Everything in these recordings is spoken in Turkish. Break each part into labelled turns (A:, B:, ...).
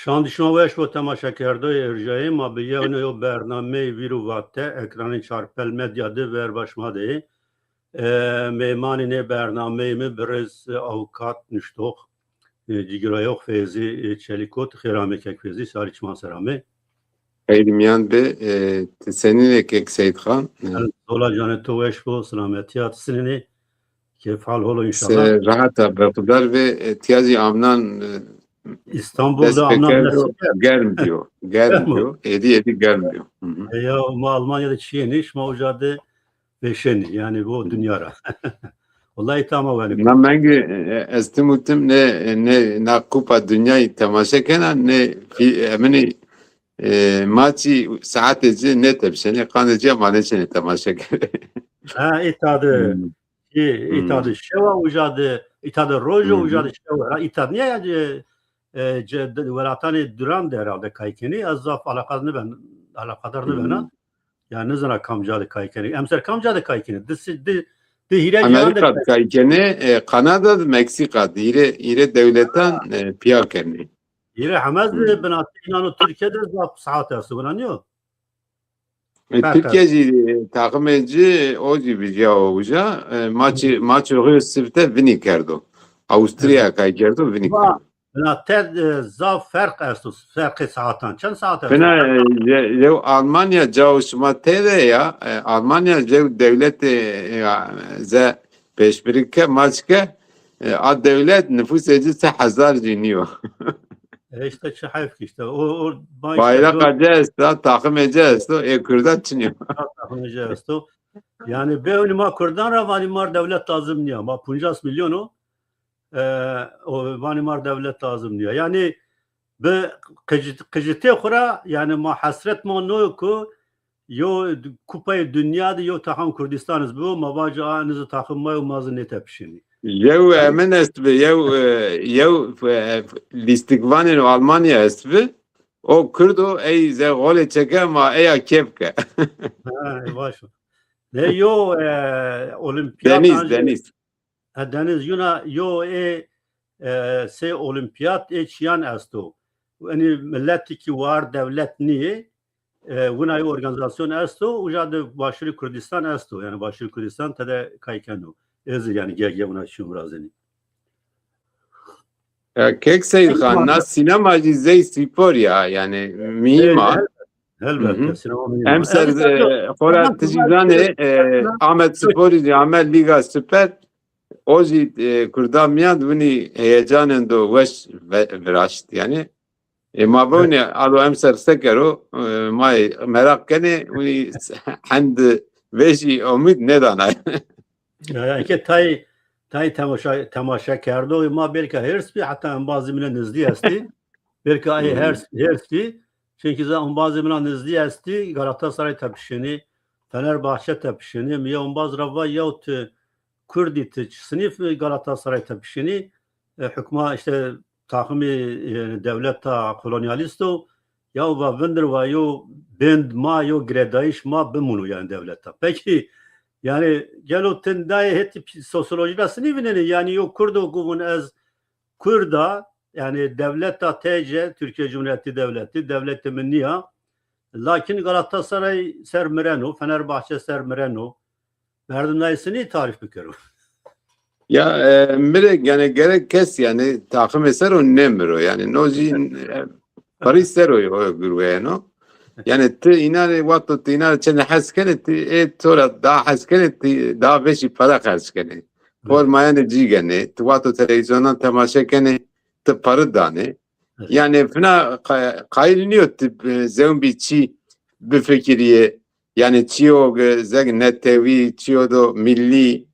A: شاندشان وش با تماشا کرده ارجاعی ما به یه نوع برنامه ویرو واته اکران چارپل مدیا ده ور باشماده میمانی برنامه می برز اوکات نشتوخ جیگرایوخ فیزی چلیکوت خیرامه که فیزی سالی چمان سرامه
B: خیلی میان به seninle kek Seyit Khan.
A: دولا جان تو وش با سلامتیات سنینی که فعال هلو انشالله
B: Rahat bıraktılar ve tiyazi amnan
A: İstanbul'da amnan
B: gelmiyor. Gelmiyor. Edi gelmiyor.
A: Ya ma Almanya'da çiğniş ma ucadı beşeni yani bu dünyara. Vallahi tamam yani.
B: Ben estimutim ne kupa dünyayı temaşa kenan ne emini maçı saateci ne tepsene kanıcı ama ne seni temaşa kenan.
A: Ha itadı itadı şeva ucadı itadı rojo ucadı şeva itadı niye yani velatani duran da herhalde kaykeni azaf alakadarını bana yani ne zaman kamcadı kaykeni emser kamcadı kaykeni de hire
B: Amerika kaykeni Kanada Meksika ire devletten piyakeni
A: hire hamaz bana inanı Türkiye'de zaf saat arası bana niye
B: Türkiye'ci takım edici o gibi cevabıca maçı Rüstif'te vini kerdo. Avusturya kay kerdo vini kerdo.
A: Buna zaf fark estus farkı saatten çen saat arası.
B: Buna Almanya çalışma tede ya Almanya devlet ze peşbirike maçke ad devlet nüfus edilse hazar ciniyor.
A: İşte çahayf işte o
B: bayrak acayız da takım edeceğiz da Kürdan çiniyor.
A: Takım edeceğiz da yani be önüme Kürdan ravanimar devlet lazım diyor ama 50 milyonu o vanimar devlet lazım diyor. Yani be kıcıte kura yani ma hasret ma no ku yo kupayı dünyada yo takım Kürdistanız bu mavaca anızı takım mayo mazı ne tepşini.
B: Yev emin est ve yev listikvanın Almanya est ve o Kürdo ey ze gole çeke ma ey kepke.
A: Ha baş. Ne yo olimpiyat
B: Deniz.
A: Deniz yuna yo se olimpiyat çiyan esto. Yani milleti ki var devlet niye? Buna organizasyon esto ucadı Başarı Kürdistan esto yani Başarı Kürdistan tede kaykeno. Yani gel buna şu razeni.
B: Kek Seyit Khan nas sinemacı zey spor ya yani mimar.
A: Elbette sinema mimar.
B: Emser Korat Tijane Ahmet Spori Ahmet Liga Süper Oji Kürdan miyad vini heyecanın do veş veraşt yani. Ma bune alo emser sekero may merak kene vini hand veşi umid nedanay.
A: Yani ki tay temaşa kerdo ma belki hers bir hatta bazı mine nizli esti belki ay hers bir çünkü zaman bazı mine nizli esti Galatasaray tepişini Fenerbahçe tepişini mi ya bazı rava yahut Kürdit sınıf Galatasaray tepişini hükma işte takımı devlet ta kolonyalisto ya va vender va yo bend ma yo gredaiş ma bimunu yani devlette. Peki yani gelotin dahi hep sosyolojide sınıfını yani yok Kürdo guvun az Kürda yani devletta TC Türkiye Cumhuriyeti devleti minniya lakin Galatasaray sermireno Fenerbahçe sermireno verdim dayısını tarif bükürüm.
B: Ya mirek yani gerek kes yani takım eser o nemro yani nozin Paris sero yo gurveno yani te inare vato te inare çene haskene te tora daha haskene daha beşi para haskene formayane cigene te vato televizyondan temaşa kene te para dane yani fina kayliniyor tip zombiçi bir fikriye yani çiyo zeg netevi çiyo do milli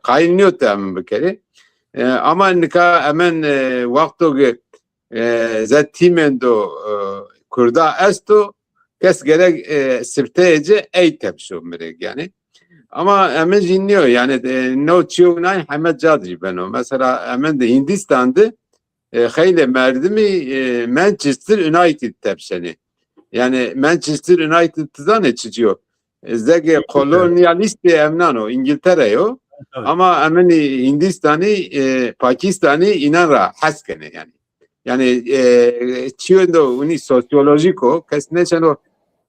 B: kaynıyor tamam bir kere ama nika hemen vakto zatimen do kurda esto kes gerek sirtece ey tepşo merek yani ama hemen dinliyor yani no çiyo nay Hamed Cadri ben o mesela hemen de Hindistan'da hayle merdimi Manchester United tepşeni yani Manchester United'dan geçiyor. Zege kolonyalist emnano İngiltere o. Ama hemen Hindistan'ı Pakistan'ı inanra haskene yani. yani çiğndo uni sosyolojiko kes ne çano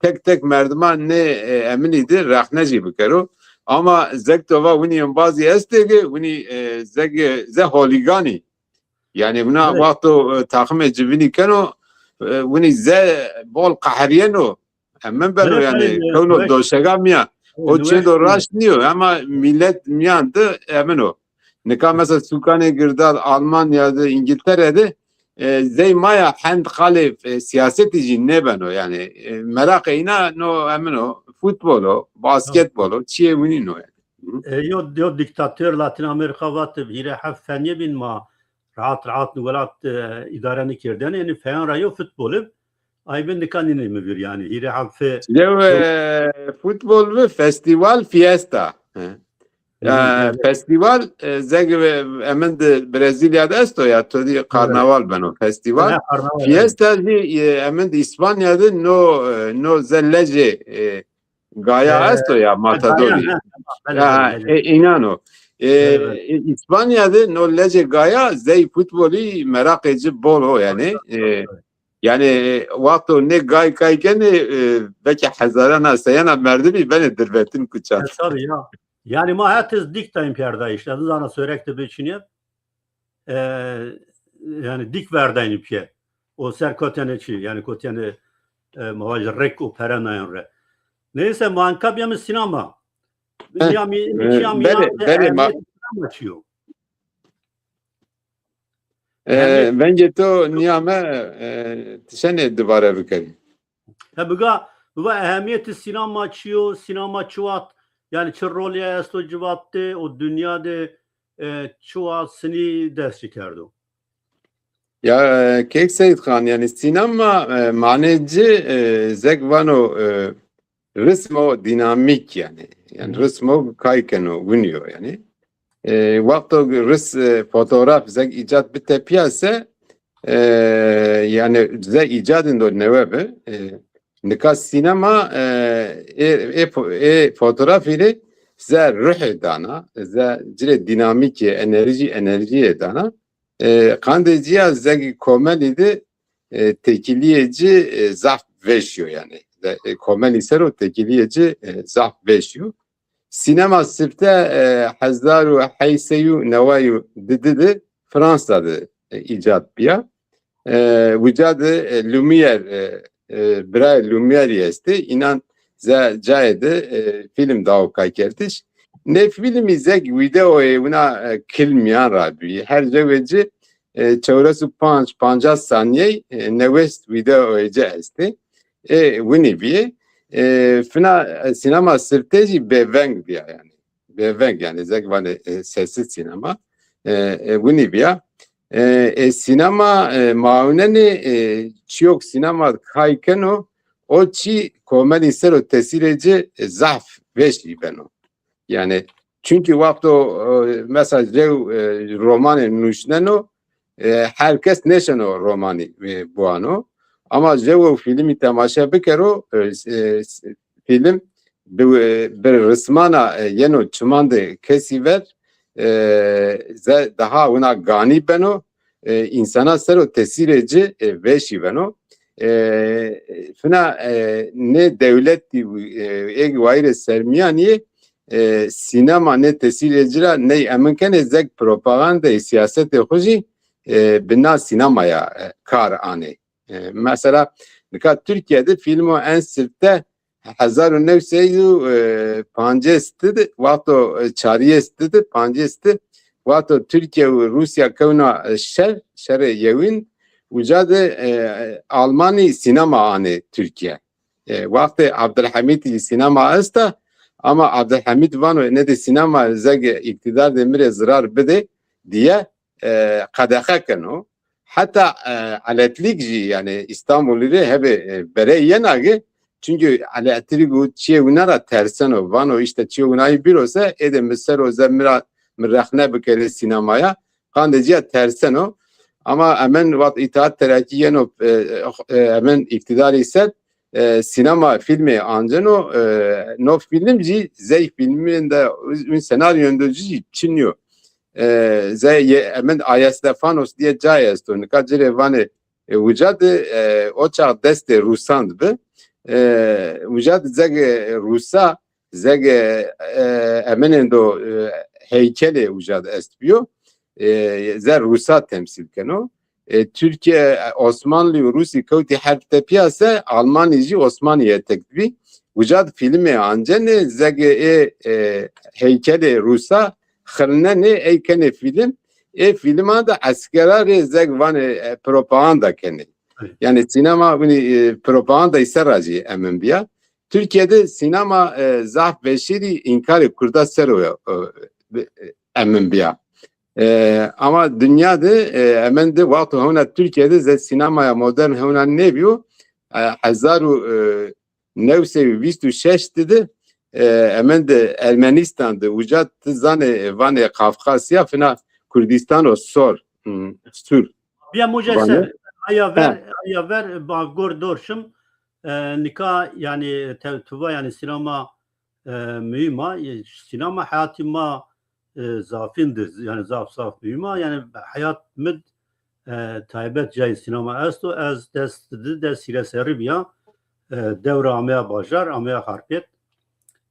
B: tek tek merdiman ne eminidir rahneci bikero ama zektova uni bazı estege uni ze holigani yani buna
A: Evet.
B: vakto takım cibini kano uni ze bol qahriyeno hemen ben o
A: Evet,
B: yani
A: evet,
B: kono doşegamiya o çiğndo raşniyor ama millet miyandı hemen o. Ne kadar mesela Sukane Girdal Almanya'da İngiltere'de zey maya hend kale siyasetici ne ben o yani merak ina no hemen o futbolo basketbolo çiğ bunun o yani.
A: يو ديكتاتور لاتين امريكا وات هيرا حف فني بين ما rahat nugalat idareni kirden yani falan rayo futbolu ay ben de kanine mi bir yani hire hafe
B: Futbol ve festival fiesta. Festival zeg hemen de Brezilya'da esto ya todi karnaval ben o festival. Fiesta hemen de İspanya'da no zellece gaya esto ya matadori. İnano. İspanya'da no lece gaya zey futbolu merak edici bol o yani. Yani vakto ne gay kayken belki hazarana sayana merdimi ben dirbetin kuçat.
A: Tabii ya. Yani ma herkes diktayım perda işte. Zana sörekte biçiniye. Yani dik verdayım ipiye. O ser koteneçi yani kotene mavacı rek o peranayan re. Neyse mankab ya sinema.
B: Bence to niyame tişene duvara bükeri.
A: Bu ehemmiyeti sinema açıyor, sinema çuvat yani çırrolya esto civatte o dünyada çuvat seni ders çıkardı.
B: Ya Kek Seyit Khan yani sinema maneci zekvano resmo dinamik yani resmo kaykeno günüyor yani. Vakto res fotoğraf zek icat bir tepiyase yani zek icadın da nevebe nika sinema fotoğraf ile ze ruh dana ze cire dinamik enerji dana kandeciya zek komedi de tekiliyeci zaf veşiyor yani komedi sero tekiliyeci zaf veşiyor. Sinema sifte Hazdaru Hayseyu Nevayu dedi Fransa'da icat biya. Vücadı Lumière Bray Lumière yesti. İnan cayede film dav kaykertiş. Ne film izlek videoyu buna kilmeyen rabi. Her ceveci çevresi 50 saniye nevest videoyu esti. Vini biye. Fina sinema sirteci beveng diye yani. Beveng yani zekvane sessiz sinema. Bu ne biya? Sinema mauneni çok sinema kaykeno o çi komedi sero tesireci zaf veşi beno. Yani çünkü vakto mesela romanı nuşneno herkes neşeno romanı bu ano. Ama jevo filmi temaşa bikero film bir resmana yeno çumande kesiver daha ona gani beno insana sero tesireci veşi beno fina ne devlet egvayre sermiyaniye sinema ne tesireciler ne eminkene zek propaganda siyasete hoji bina sinemaya kar ane. Mesela Türkiye'de filmi en sırtta 1950 vato çariyesti pancesti vato Türkiye ve Rusya kavna şer yevin ucadı Almanya sinema anı Türkiye. Vakti Abdülhamid sinema asta ama Abdülhamid vano ne de sinema zeg iktidar demire zarar bede diye kadaka kano. Hatta aletlikci yani İstanbul'u hebe bere yenagi çünkü aletliku çiğunara tersen o vano işte çiğunayı bir olsa edemezler o zemira mırrahne bükere sinemaya kandeciye tersen o ama hemen vat itaat terakkiyen o hemen iktidar ise sinema filmi ancak o no filmci zey filminde senaryo öndürücü çiniyor. زي من آیا استفانوس دیه جای است و نکاجر وانه وجود اوچاق دست روساند به وجود زگ روسا زگ امن دو هیکل وجود است بیو زر روسا تمثیل کنو Türkiye Osmanlı ve Rusya kavti harpte piyasa Almanyacı Osmanlı'ya tekbi vücad filmi ancene zege heykeli Rus'a xırnene eykene film filma da askerare zeg van propaganda kene yani sinema propaganda isaracı emin biya Türkiye'de sinema zaf beşiri inkar kurda seroya emin biya ama dünyada hemen de vakti hona Türkiye'de ze sinemaya modern hona ne biyo 1926 dedi hemen de Ermenistan'da vücut zane vane Kafkasya fena Kürdistan o sur
A: بیا مجسم آیا ور با گور دورشم نکا یعنی توبا یعنی سینما mühima sinema hayatıma zafindir yani zaf mühima yani hayat mid taybet cay sinema esto az dest sire seribiya devre amaya bajar amaya harpet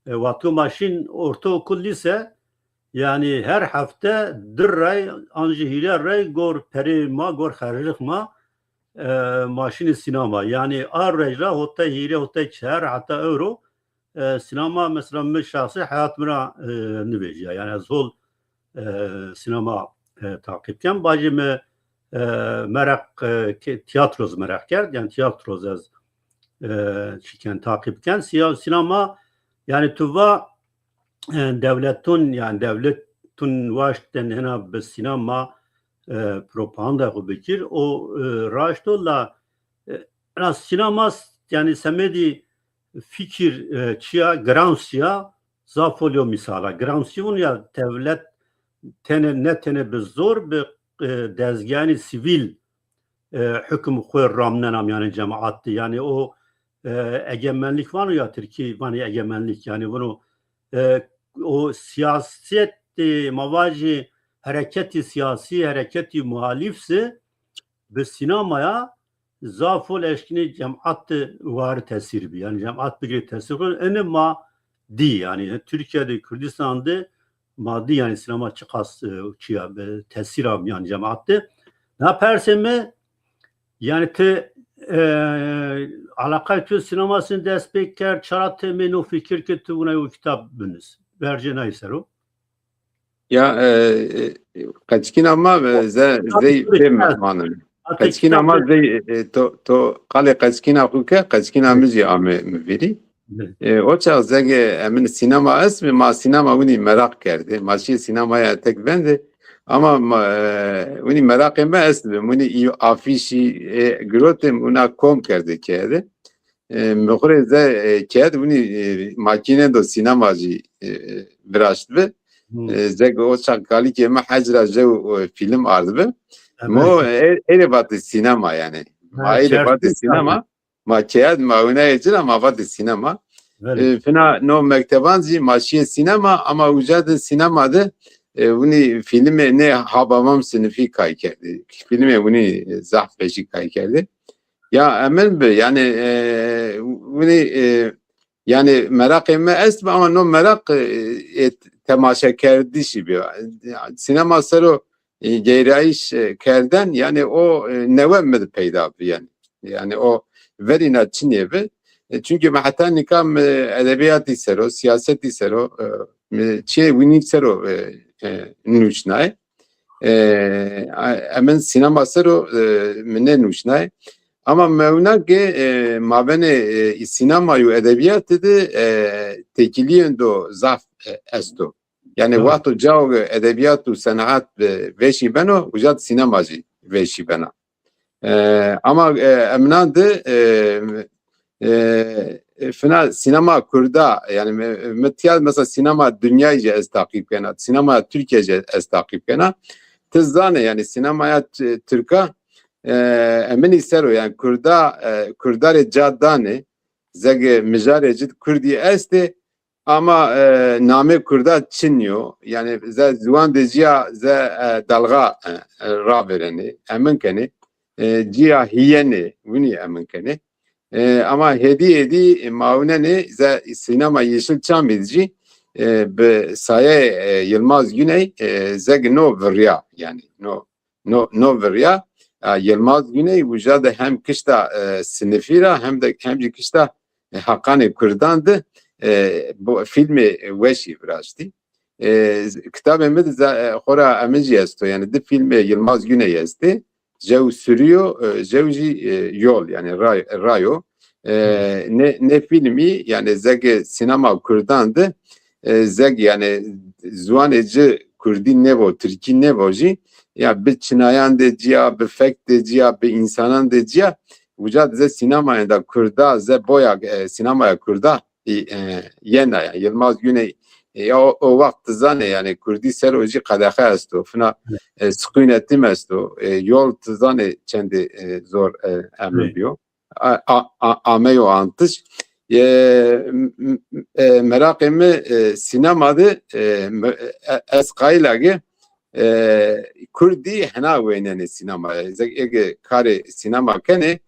A: vatu maşin ortaokul lise yani her hafta dirray anjihiler ray gor perima gor kharjıkma maşin sinema yani arrejra hotta hile hotta çher hatta euro sinema mesela من şahsi hayatımda nibeciya yani az hol sinema takipken bacımı merak tiyatroz merak kerd yani tiyatroz az çiken takipken sinema yani tuva devletun yani devletun vaşten hena be sinema propaganda ko bekir o raştolla sinema yani semedi fikir çiya gramsya zafolyo misala gramsyon ya devlet tene be zor be dezgani sivil hüküm koyar ramnenam yani cemaattı yani o egemenlik var ya Türkiye var ya egemenlik yani bunu o siyaset mavaci hareketi siyasi hareketi muhalifse be sinemaya zafol eşkini cemaat var tesir bi yani cemaat bir tesir ene ma di yani Türkiye'de Kürdistan'da maddi yani sinema çıkas çiya tesir am yani cemaatte ne perseme yani te alakayı sinemasını destekler çarat menu fikir ki tu buna o kitap bunuz verce neyse o
B: ya kaçkin ama zey mehmanım kaçkin ama zey to kale kaçkin akuke kaçkin amıcı ame veri o çağ zege emin sinema ismi ma sinema uni merak kerdi maşi sinemaya tek bendi ama uni merak etme esli uni afişi grotem una kom kerdi kedi mekhure ze kedi uni makine do sinemacı bıraştı zege o çağ kali ki ma hacra jev film ardı mo ele batı sinema yani aile batı sinema ma kedi ma una ecra ma batı sinema fena no mektebanzi maşiye sinema ama ucadı sinemada bunu filme ne habamam sınıfı kaykerdi filme bunu zaf beşi kaykerdi ya emin be yani bunu yani merak etme esme ama no merak temaşa kerdi şibi sinema sero geyrayiş kerden yani o nevemmedi peyda yani o verina çinyevi çünkü hatta nikam edebiyatı sero siyaseti sero çe winning sero nuşnay hemen sinema sero mene nuşnay ama mevna ki mabene sinema edebiyatı de tekiliyen do zaf esto yani vakti cav edebiyatı sanat veşi beno ucat sinemacı veşi bena ama emnadı fena sinema Kürda yani metiyal mesela sinema dünyayca ez takip kena sinema Türkiye'ce ez takip kena tızdane yani sinemaya Türk'a emin ister o yani Kürda Kürdare caddane zege mijare cid Kürdi este ama name kurda Çinyo yani ze zuan de ciya ze dalga ravereni eminkeni ciya hiyeni vuni eminkeni ama hedi mauneni ze sinema Yeşilçam edici be saye Yılmaz Güney zeg no verya yani no verya Yılmaz Güney vücada hem kışta sinifira hem de kışta Hakkani Kurdandı bu filmi veşi vrashti kitabı mı xora emici esto yani de filmi Yılmaz Güney esti jev sürüyor jevji yol yani rayo ne filmi yani zeg sinema Kurdandı zeg yani zuaneci Kurdin nevo Türkin nevoji ya bir çinayan de ciya bir fek de ciya bir insanan de ciya vücad ze sinemaya da Kurda ze boya sinemaya Kurda yena yani Yılmaz Güney o vakti zane yani Kurdi seroji kadaha esto fına sıkınetim esto yol tızane kendi zor emriyor ameyo antış merakımı sinemada ez kaylagi Kurdi hena venene sinema ege kare sinema kene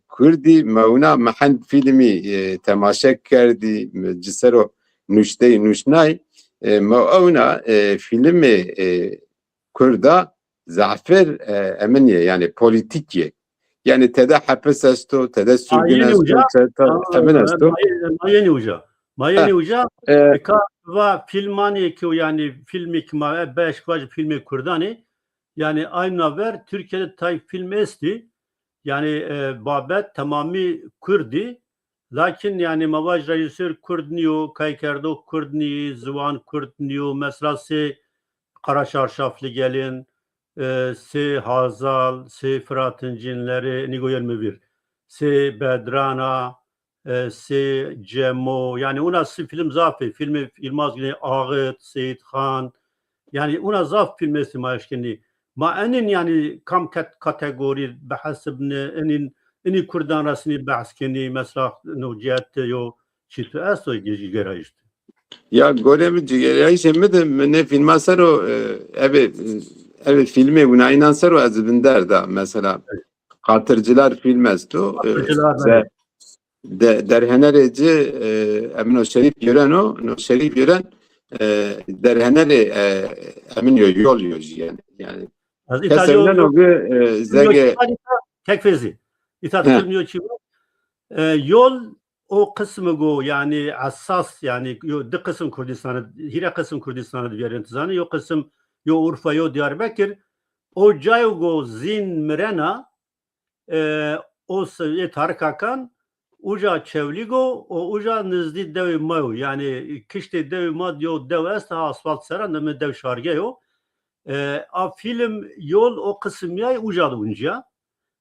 B: Kurdi mevna mehend filmi temaşa kerdi cisero nuştey nuşnay mevna filmi Kurda zafer emniye yani politikye yani tede hapis esto tede sürgün esto emin esto
A: Mayeni uca va filmani ki yani filmi kima beş vaj filmi Kurdani yani aynı ver Türkiye'de tay film esti yani babet tamamı Kurdi lakin yani mavaj rejisör Kurdniyo kaykerdo Kurdni zıvan Kurdniyo mesela se Karaşarşaflı gelin se Hazal se Fırat'ın cinleri Nigo 21 se Bedrana se Cemo yani ona film zafi filmi Yılmaz Güney Ağıt Seyit Han yani ona zaf filmi maşkini ma enin yani kam kategori behasb enin Kurdan rasmi bahskeni mesela nociyet yo çitu aso gerayist
B: ya golemi gerayist mi ne film asaro evet filmi buna inansaro azbinder da mesela Hatırcılar film esto derhenerici emin o şerif gören o şerif gören derheneri emin yol yani kesinlikle o bir zege
A: tekfezi itaat etmiyor ki yol o kısmı go yani asas yani de kısım Kurdistan'ı hira kısım Kurdistan'ı diğer tizanı yo kısım yo Urfa yo Diyarbakır o cayo zin mirena o Tarık Hakan uca çevligo o uca nizdi dev mayo yani kişte dev mad yo dev est asfalt seran ne dev şarge yo a film yol o kısım ya uca unca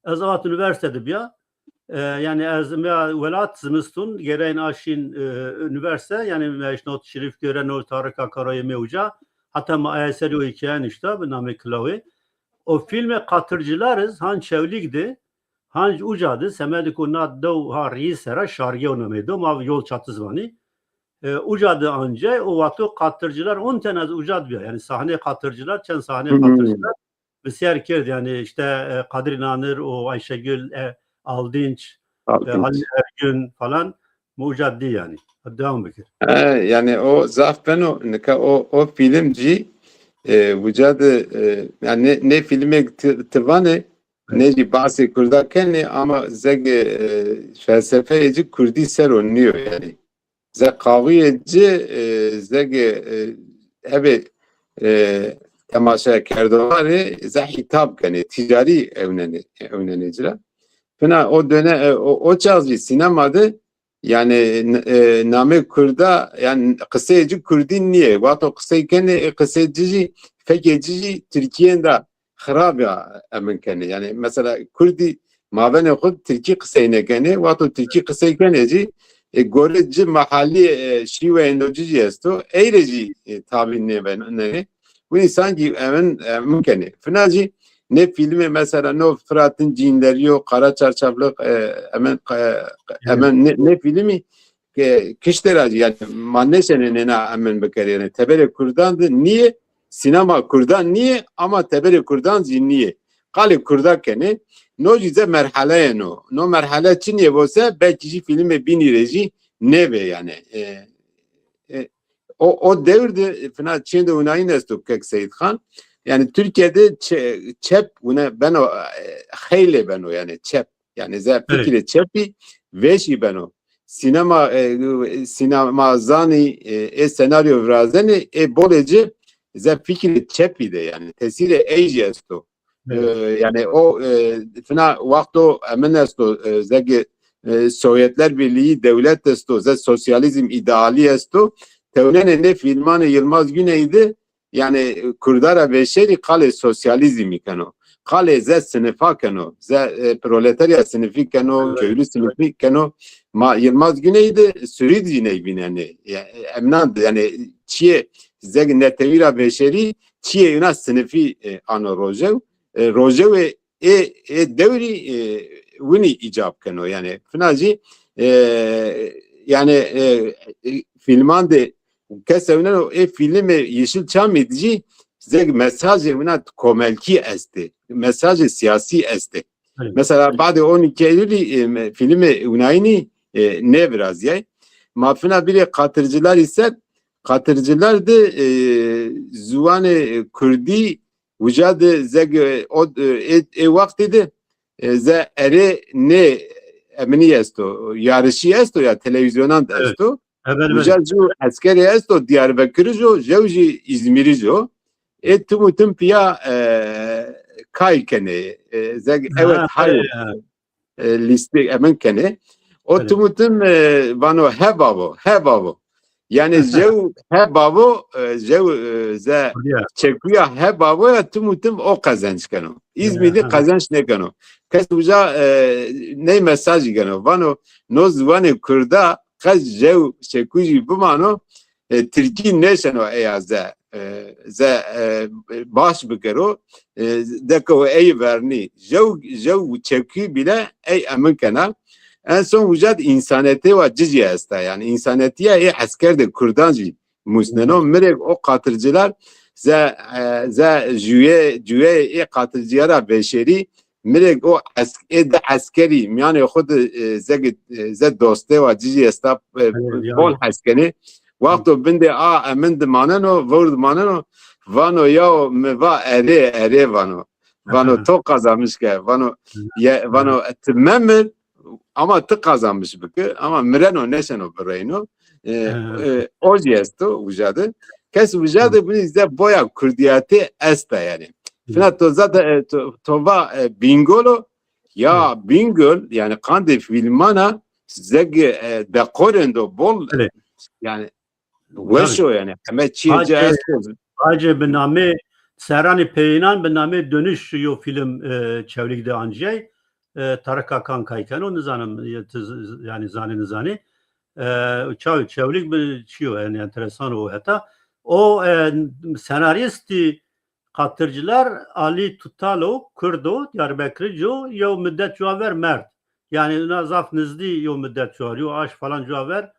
A: Azavat üniversitede bir yani azma velat zımstun gereğin aşin üniversite yani meşnot şerif gören o Tarık Hakan'ı mevca hatta ma eseri o hikayen işte bu name klavi o filme katırcılarız han çevligdi hangi ucadı semedik o naddo ha risera şarge onamaydı ama yol çatızvani ucadı anca o vato katırcılar 10 tane ucad bir yani sahne katırcılar çen sahne katırcılar bisyer kerdi yani işte Kadir İnanır o Ayşegül Aldinç Halil Ergün falan mucaddi yani devam bekir
B: yani o zafen o filmci vücadı yani ne filme tıvanı ne bahsi kurdarken ama zege felsefeci Kurdi seroniyor yani ze kaviyeci zege evet temaşa kerdoları ze hitap yani ticari evleniciler fena o dönem o çağcı sinemada yani name Kurda yani kısacı Kurdin niye vato kısayken kısacı fekeci Türkiye'de خراب ya emkeni yani mesela Kurdi mavene khud Türkiye kısayne kene vato Türkiye kısaykeneci goreci mahalli şive endoji esto eyreci tabinne ben ne bu sanki emkeni finaci ne filmi mesela no Fırat'ın cinleri yok kara çarşaflık hemen ne filmi kişiler yani manneşenin ena emin bekar yani tebele kurdandı niye sinema kurdan niye ama tebele kurdan niye kale kurdakene no cize merhale no merhale çiniye bolsa belki filmi bini reji ne be yani o devirde fena Çin'de unayın estu kek Seyit Khan yani Türkiye'de çep buna ben o heyle ben o yani çep yani za fikri çepi veşi ben o sinema zani senaryo vrazeni boleci za fikri çepi de yani tesire eji estu yani o fena vakto emin estu zagi Sovyetler Birliği devlet estu za sosyalizm ideali estu tevnen ne filmanı Yılmaz Güney'di yani Kurdara beşeri kale sosyalizmi kano kale ze sınıfa kano ze proletarya sınıfı kano köylü sınıfı kano ma Yılmaz Güney'di Süridi Güney bineni emnan yani çiye ze netevira beşeri çiye yuna sınıfı ano rojev rojev devri vini icap kano yani finaci yani filman de kesevnen o filmi Yeşilçam edici size mesajı buna komelki esti mesajı siyasi esti mesela bazı 12 Eylül filmi unayni ne biraz ya mafina bile katırcılar ise katırcılar da zuvanı Kürdi vücadı zeg o vaktiydi ze ere ne emni esto yarışı esto ya televizyondan esto Vücadu askeri esto Diyarbakır'ı jevji İzmir'i tüm piya kaykene zeg evet hayır liste emin kene o tüm vano hebavo yani jev hebavo jev ze çekuya hebavo ya tüm o kazanç kano İzmir'de kazanç ne kano kes uca ne mesaj kano vano noz vano kurda kaç jev çekuji bu mano Türkiye neşeno eyaze ze baş bikero deko ey verni jev çeki bile ey emin kana en son vücad insaniyeti ve cici hasta yani insaniyetiye asker de kurdancı musneno merek o katırcılar ze jüye katırcılara beşeri merek o askeri yani خود ze doste ve cici hasta bol askeri vakto binde amend manano vurd manano vano ya meva ere vano to kazanmış ki vano tamamen ama tık kazanmış bıkı ama mireno neşeno bireyno o gesto vücadı kes vücadı bunu izle boya kurdiyati esta yani fina to zaten tova bingolo ya bingol yani kande filmana zeg dekorendo bol yani veşo yani ama çiğce esto
A: Acı bir name Serani Peynan bir name dönüş yo film çevlikde ancay Tarık Akan kayken o nizanım yani zani çevlik bir şey yani enteresan o hatta o senaristi katırcılar Ali Tutalo Kurdo Diyarbakırcı yo müddet cuaver mert yani nazaf nizdi yo müddet cuaver yo aş falan cuaver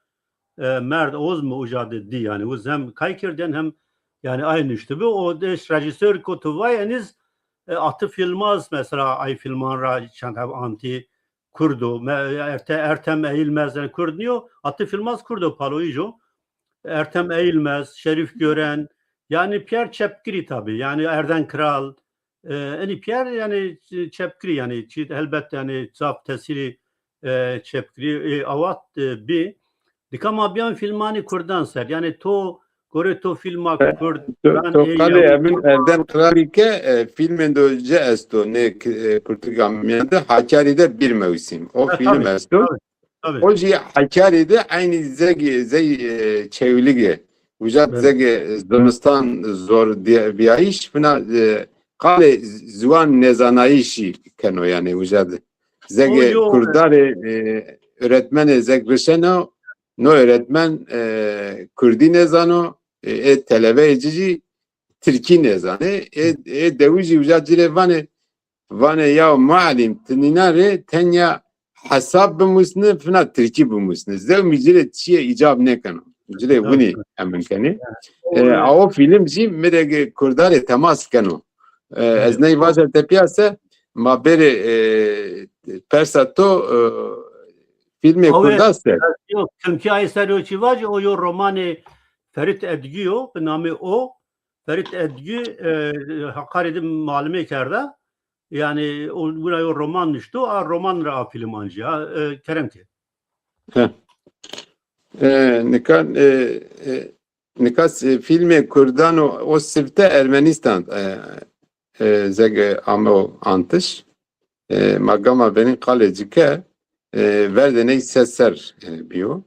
A: mert oz mu ucadı di yani o hem kaykirden hem yani aynı işte bu o deş rejisör kotuvayeniz Atıf Yılmaz mesela ay filmanra çantab anti Kurdo Ertem Eğilmez yani Kurdniyo Atıf Yılmaz Kurdo paloijo Ertem Eğilmez Şerif Gören yani Pierre Çepkiri tabii yani Erden Kral yani Pierre yani Çepkiri yani elbette yani zaf tesiri Çepkiri avat bir dikama bir filmani Kurdan ser yani to gore to filma Kurd
B: Tokale emin Erden Kralike filmin önce esto ne Kurtugamiyan'da Hakkari'de bir mevsim. O film esto. O ji Hakkari'de aynı zey çevlige. Vücat zey Zırmistan zor diye bir iş. Buna kale zuan nezanayişi kano yani vücat. Zey Kurdare öğretmeni zey Rişeno no öğretmen Kurdi nezano televizci Türkiye nezane devici vücadire vane ya muallim tinare tenya hesab bimusne fina Türkiye bimusne. Zev micire çiye icab nekano. Micire buni emin kani. O film jî mirege Kurdarê temas keno. Ez ney vaja te piyase ma berê persa to filmê Kurda ser.
A: Türkiye Seryoçi var o yo romanı Ferit Edgü o namı o Ferit Edgü Hakkari'de malume kerdi. Yani o buraya roman düştü. O roman ra film anca Keremti.
B: Nikas filmê Kurdan o sivte Ermenistan zeg amo antiş magama benim kalecike verdeney seser biyo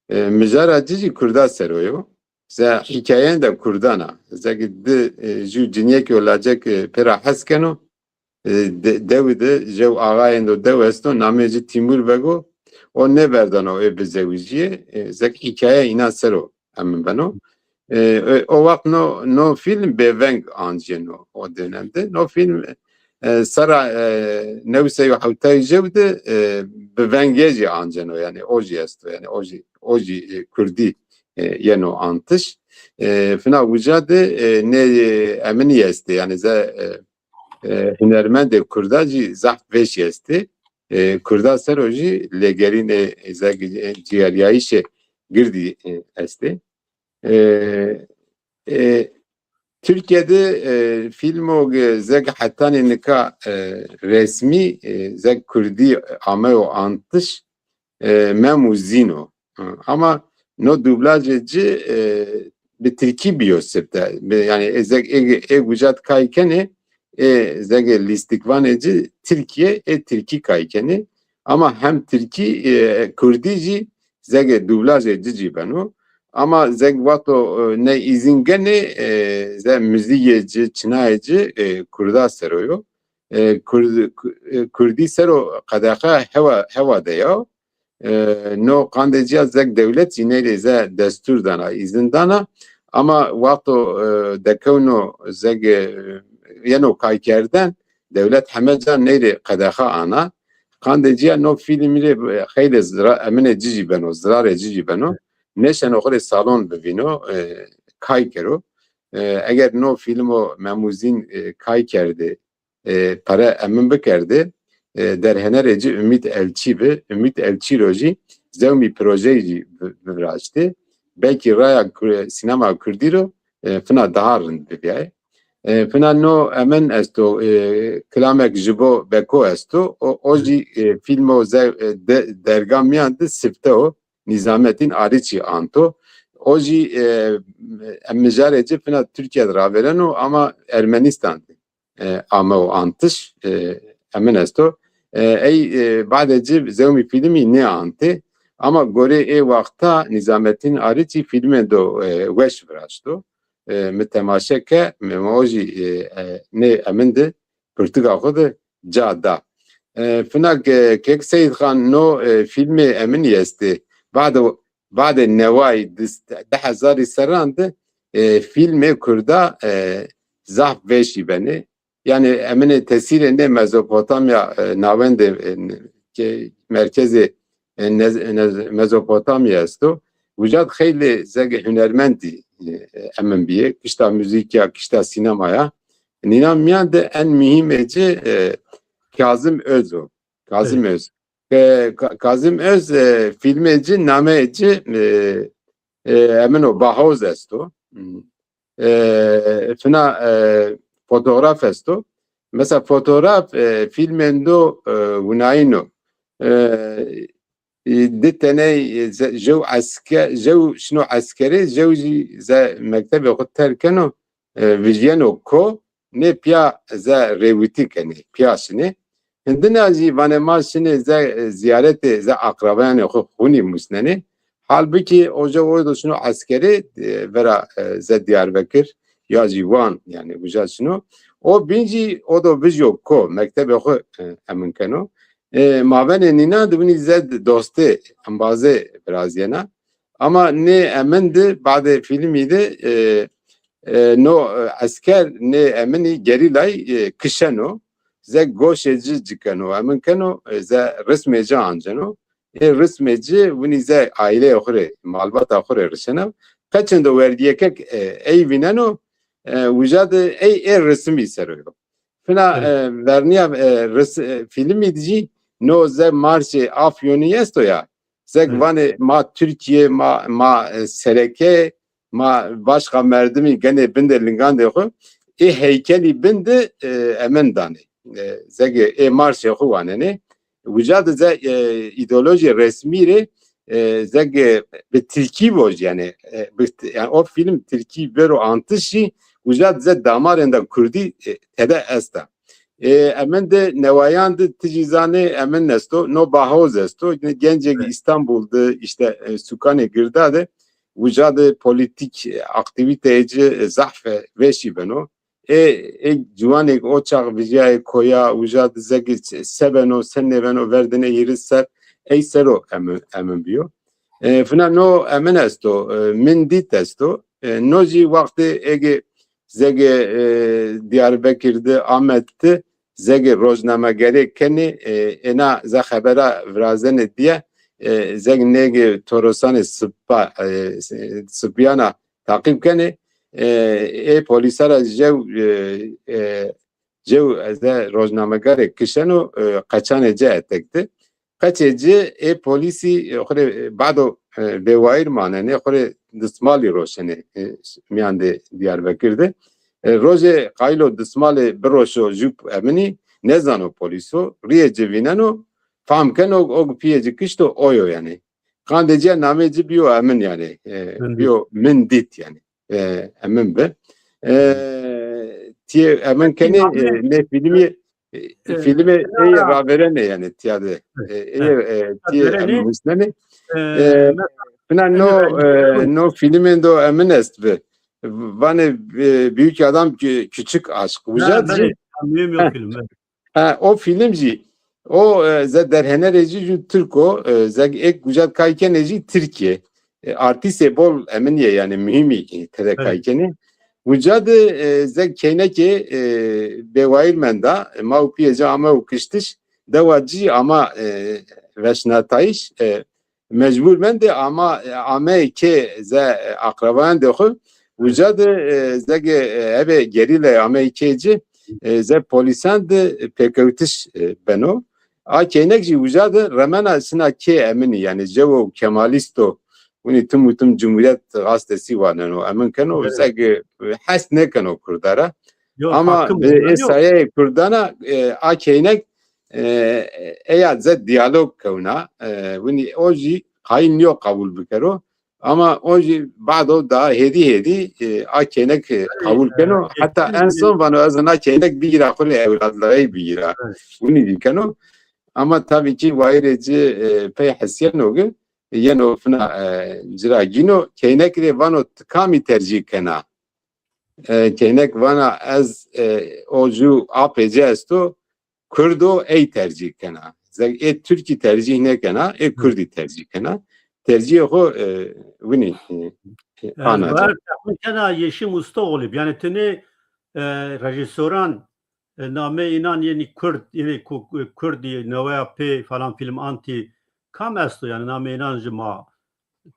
B: mijara cici Kurda seroyo ze hikayen de Kurdana zeg de ju cinyek olacak pera haskeno devide jev ağayen do devesto nameci Timur Bego o ne verdan o ebezevijiye zeg hikaye ina sero emin beno o vakt no film beveng anjeno o dönemde no film sara nevse yo havtay jevde bevengeci anjeno yani oji esto yani oji Kurdi yeno antış fina vücade ne emini esti yani ze hünermende Kurdacı zaht veş esti Kurda seroji legerine ze ciğeryayişe girdi esti Türkiye'de film o zeg hatta nika resmi zeg Kurdi ameo antış memuzino ama no dublajcı bir Türkiye biyosepte yani zeg vücat kaykeni zeg listikvaneci Türkiye Türkiye kaykeni ama hem Türkiye Kurdici zeg dublajcı beno ama zeg vato ne izin gene ze müziğeci, çinayeci Kurda seroyo. Kurdi sero kadaka heva deyo. No kandeciya zeg devlet yine ze destur dana, izin dana. Ama vato dekevno zeg yeno kaykerden devlet hemecan neyre kadaka ana. Kandeciya no filmire hayli zira emine cici beno, zirare cici beno. Neşen oğle salon bevino kay kero. Eğer no filmo memuzin kay kerdi para emin bekerdi derhenereci Ümit Elçi ve Ümit Elçi roji zevmi projeyi viraçtı. Belki raya sinema kurdiro fına daharın beviyay. Fına no emin esto klamek jibo beko esto oji filmo dergamiyandı sifte o Nizamettin Ariçi Anto. Oji emmijareci fina Türkiye'de ravereno ama Ermenistan'da ama o antış emin esto. Badeci zevmi filmi ne antı ama gore vakta Nizamettin Ariçi filme do veş vraçto. Mütemaşeke oji ne emindi Portugal kodu cada. Fina kek Seyid Khan no filmi emin yesti. بعد النواي ده هزاري سراند فيلم كردا زحف وشي بني يعني امن تسير ne Mezopotamya navend merkezi Mezopotamya esto vücat خیلی زگ هنرمندی emin biye kışta müzik ya kışta sinemaya ninamiyan de en mühimeci Kazım Öz Kazım Öz Kazım Öz filmeci, nameci emin o bahoz esto. Fina fotoğraf esto. Mesela fotoğraf filmendo unayno. Ditene jev asker jev şunu askeri jev za mektebe oterkeno vijeno ko ne pya za revitikeni pyasını Hindine ji vanemasını ziyareti ze akrabayan huni musneni. Halbuki oca oydu şunu askeri vera ze Diyarbakır ya Civan yani vücat şunu. O binci o da vizyo ko mektebe ho emin keno. Mavene nina duvni ze doste ambazı biraz yana. Ama ne emindi bazı filmiydi no asker ne emini gerilay kışeno. ze goşeci cikano emin keno ze resmeci ancano resmeci vuni ze aile oxure malbata oxure rişena kaçında verdiyekek ey vineno vücad ey resmi seroyo fina verniya film idici no ze marşe afyoni yesto ya ze vane ma Türkiye ma sereke ma başka merdimi gene binderlingan de heykeli bindi emin dani zege marşe xuanene vücad ze ideoloji resmi zege bir Türkiye boj yani o film Türkiye vero antişi vücad ze damarında Kurdi tede esta emin de nevayan de ticizane emin nesto no bahoz esto gencek İstanbul'da işte sukane girdade vücad politik aktiviteci zahfe veşi beno Civanek o çağ vijay koya vücad zegi sebeno senneveno verdene yeri ser ey sero emin biyo fina no emin esto min dit esto noji vakti ege zege Diyarbakır'da Ahmet'ti zege rozname gerek keni ena za habera vrazene diye zeg nege torosane sıpyana takip keni polisara cev ze roznamegare kişeno kaçanece etekti kaçeci polisi bado bevair manene xore dısmali roşene miyande Diyarbakır'da roje kaylo dısmali broşo jup emini ne zano poliso riye cevineno famkeno o piyeci kişto oyo yani kandece nameci biyo emin yani biyo min dit yani emin be tiye emin kene ne filmi ey raverene yani tiyade tiye emin müslene no filmin do emin est be bana büyük adam küçük aşk vücadci o filmci o ze derhenereci Türko zeg ek vücad kaykeneci Türkiye artiste bol eminiye yani mühimi tere kaykeni vücad zeg keyneke bevairmenda maupiye ama ukıştış devacı ama veşnatayış mecbur ben de ama ke ze akraban de xo vücad zeg eve gerile Amerikacı ze polisan de pekavtiş beno a keynekci vücad remena sina ke emini yani cevo kemalisto uni tüm cumhuriyet gazetesi var no emin kano zeg has ne kano kurdara ama esaya kurdana a keynek eğer ze diyalog kavna uni oji hain yok kabul bikero ama oji bado da hedi a keynek kabul kano hatta en son bana azına keynek bir akıl evlatları bir uni dikano ama tabii ki vayreci pey hasiyen ogu yeno fna jiragino keynek de vano kami tercih kana keynek vana az oju apc esto kurdo ey tercih kana zeg Türkiye tercih ne kana Kurdi tercih kana tercih o vini
A: ana kana yeşim usta olup yani tene rejisöran name inan yeni Kurdi Novaya P falan film anti kam esto yani name inancı ma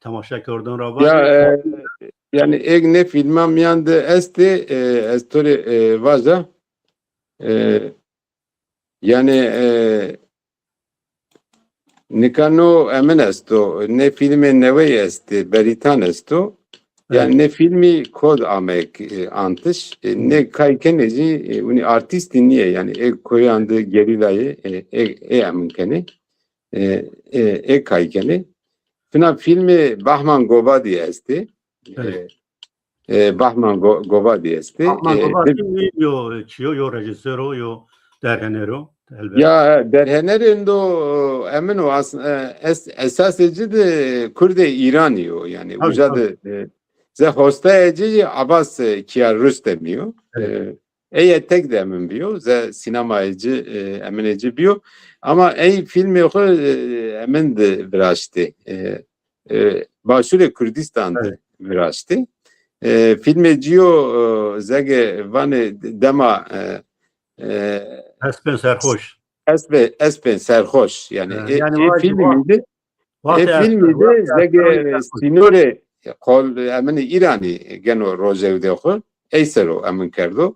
A: tamaşa kordon rava
B: ya yani ne filmam yandı estore vaza yani nikano emin esto ne filme neve esti beritan esto yani ne filmi kod amek antış ne kaykeneci uni artisti niye yani koyandı gerilayı emin kene kaykeni fina filmi Bahman Gobadi esti Bahman Gobadi esti
A: Bahman Gobadi yo rejisöro yo derhenero
B: ya derhenerin do emin o esasıcı de Kurde İraniyo yani ucadı ze hostayeci Abbas Kiyarus demiyor tek de emin biyo ze sinemayıcı emineci biyo ama filmi yok emin de viraştı başure Kürdistan'da viraştı filmi diyor zege vane dema
A: Espen serhoş.
B: Espen serhoş yani
A: Yani
B: filmiydi. Filmiydi zege sinore kol emini İrani geno rojevde xo eysero emin kerdo.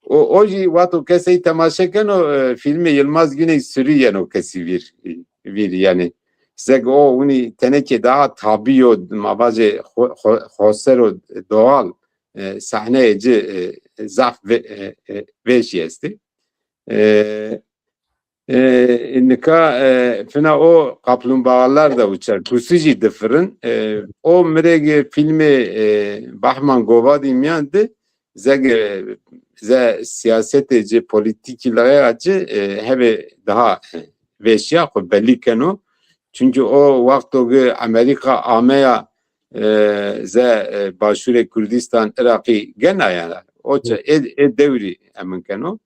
B: O oji vato kesi temaşe o filmi Yılmaz Güney Sürüyen o kesi bir yani zeg o uni teneke daha tabiyo mavaje hosero doğal sahneci zaf veşiyesti. İnnika fena o kaplumbağalar da uçar. Kusuci dıfırın. O mrege filmi Bahman Govadi miyandı. Ze siyaseteci politikilere acı hebe daha veşya ko belli keno. Çünkü o vakti Amerika Ameya ze Başure Kürdistan Irak'ı gene yani. O devri emin keno.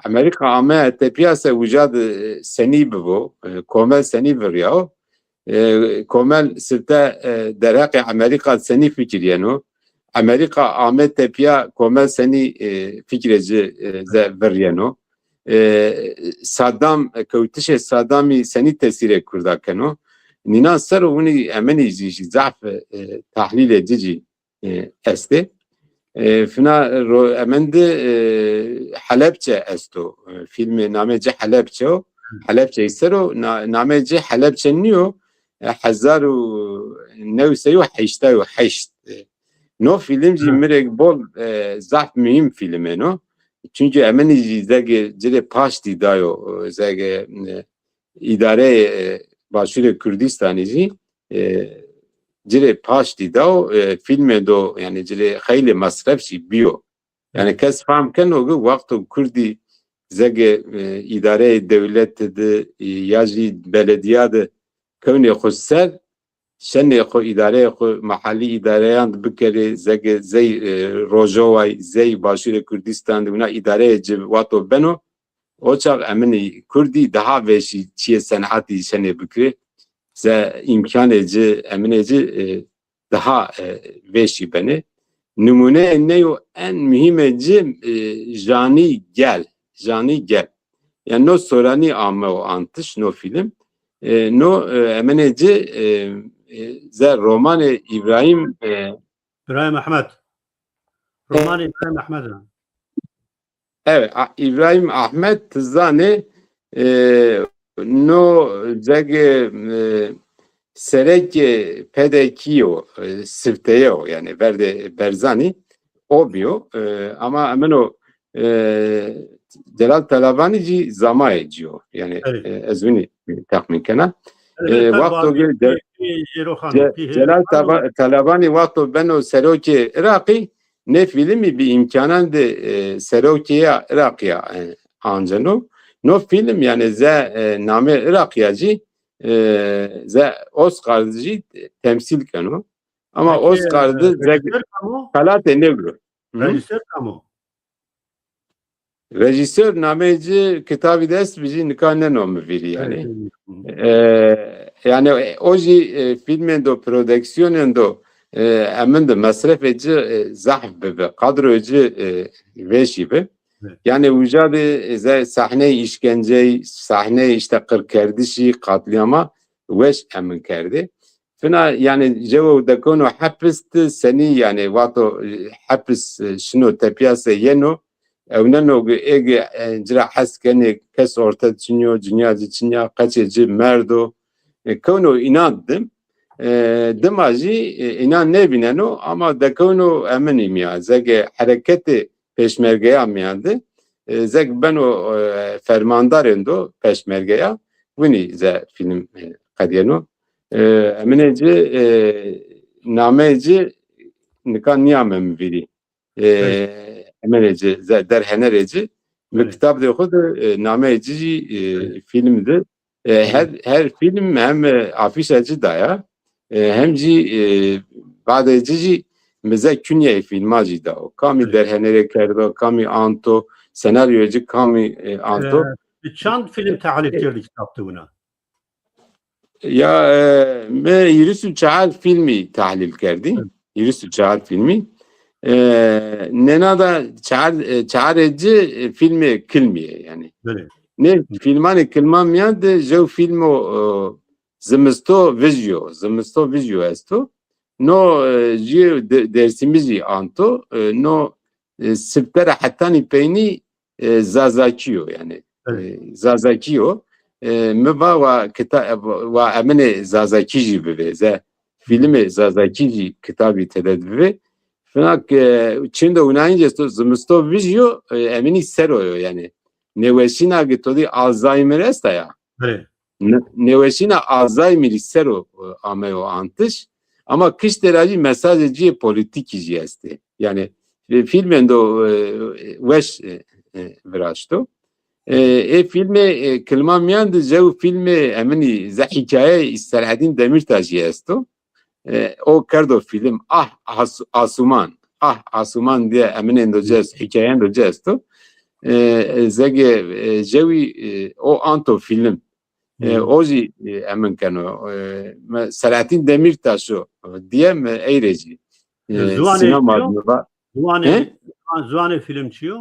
B: Amerika Ameya te piyasa vücad seni bu, komel seni veriyor. Komel sırta derhaki Amerika seni fikir yani. Amerika Ahmet Tepiya komel seni fikreci veriyor. Saddam kavtişe Saddam'i seni tesir kurdakeno. Nina ser uni emeni zaf tahlil edici este. Fina emende Halepçe esto filmi namece Halepçe o Halepçe isero namece Halepçe niyo hazaru nevseyo heştayo heşt no filmci mirek bol zaf mühim filme no çünkü emeni zege cire paşti dayo zege idare Başure Kürdistan'ı cire paşti da filme do yani cire hayli masrafçı biyo yani kes fam ken o vakti Kürdi zege idare devlet de yaji belediye de kevne xusser şenne xo idare xo mahalli idareyan bikere zege zey rojovay zey Başure Kürdistan de buna idare cevato beno o çak emini Kürdi daha veşi çiye sanatı şenne bikre ze imkaneci emineci daha veşi beni numune neyo en mühimeci jani gel yani no sorani ama o antış no film no emineci ze romanı İbrahim
A: Ahmed romanı İbrahim Ahmed
B: evet İbrahim Ahmed Tzane no zege sereke pedekiyo sirteo yani verde berzani obio ama hemen o Celal Talabanici zama ediyor yani ezvini tahmin kana vakti Celal Talabani vakti ben o seroke Iraki ne filmi bir imkanan de seroke'ye Iraki'ye ancano no film yani ze name Irakiyacı ze Oscar'cı temsil kanu ama Oscar'da ze Kalate Negro. Rejisör nameci kitabı dest bizi nikane nomu veri yani. Yani oji filmin do prodüksiyonun do emin de masraf edici zahf bebe kadrocu veşibi. Yani vücadı sahne işkence, sahne işte kırkerdişi, katliama veş emin kerdi. Fina yani cevo da konu hapiste seni yani vato hapis şunu tepiyase yeno evneno ege cira haskeni kes orta çinyo, dünyacı çinya, kaçıcı merdo konu inandım. Demaji inan ne bineno ama da konu eminim ya zege hareketi peşmergeye amyandı. Zeg ben o fermandarın do peşmergeye vini ze film kadiyeno emineci nameci nikan niyamem viri emineci ze derhenereci ve kitap de xud nameci filmdi her film hem afişacı da ya hemci badecici meze künye filmacı da o kami derhenere kerdo kami anto senaryocu kami anto
A: çand film tahlif kirdi kitaptı buna
B: ya me yürüsü çağal filmi tahlil kerdi yürüsü çağal filmi Nenada çareci filmi kilmiye yani.
A: Böyle.
B: Ne filmani kilmamiyan de jev filmo zimisto vizyo esto. No ji dersimizi anto no siptera hatani peyni zazakiyo yani. Zazakiyo meva ve kitap ve emine zazakici bibe filmi zazakici kitabı tededvi fakat Çin'de oynayınca zimisto vizyo emini seroyo yani. Nevesina getodi Alzheimer esta ya.
A: Evet.
B: Nevesina Alzheimer sero ameo antiş ama kış derece mesajcı politikici esti. Yani filmendo veş viraşto. Filme kilmamiyan de jev filme emini za hikaye İstelhadin Demirtaş esto. O kardo film Asuman diye eminin dojez hikayen dojez to. Zege jewi o anto film oji emin kano Selahattin Demirtaş diye mi eyreci sinema
A: Zuane film çiyor.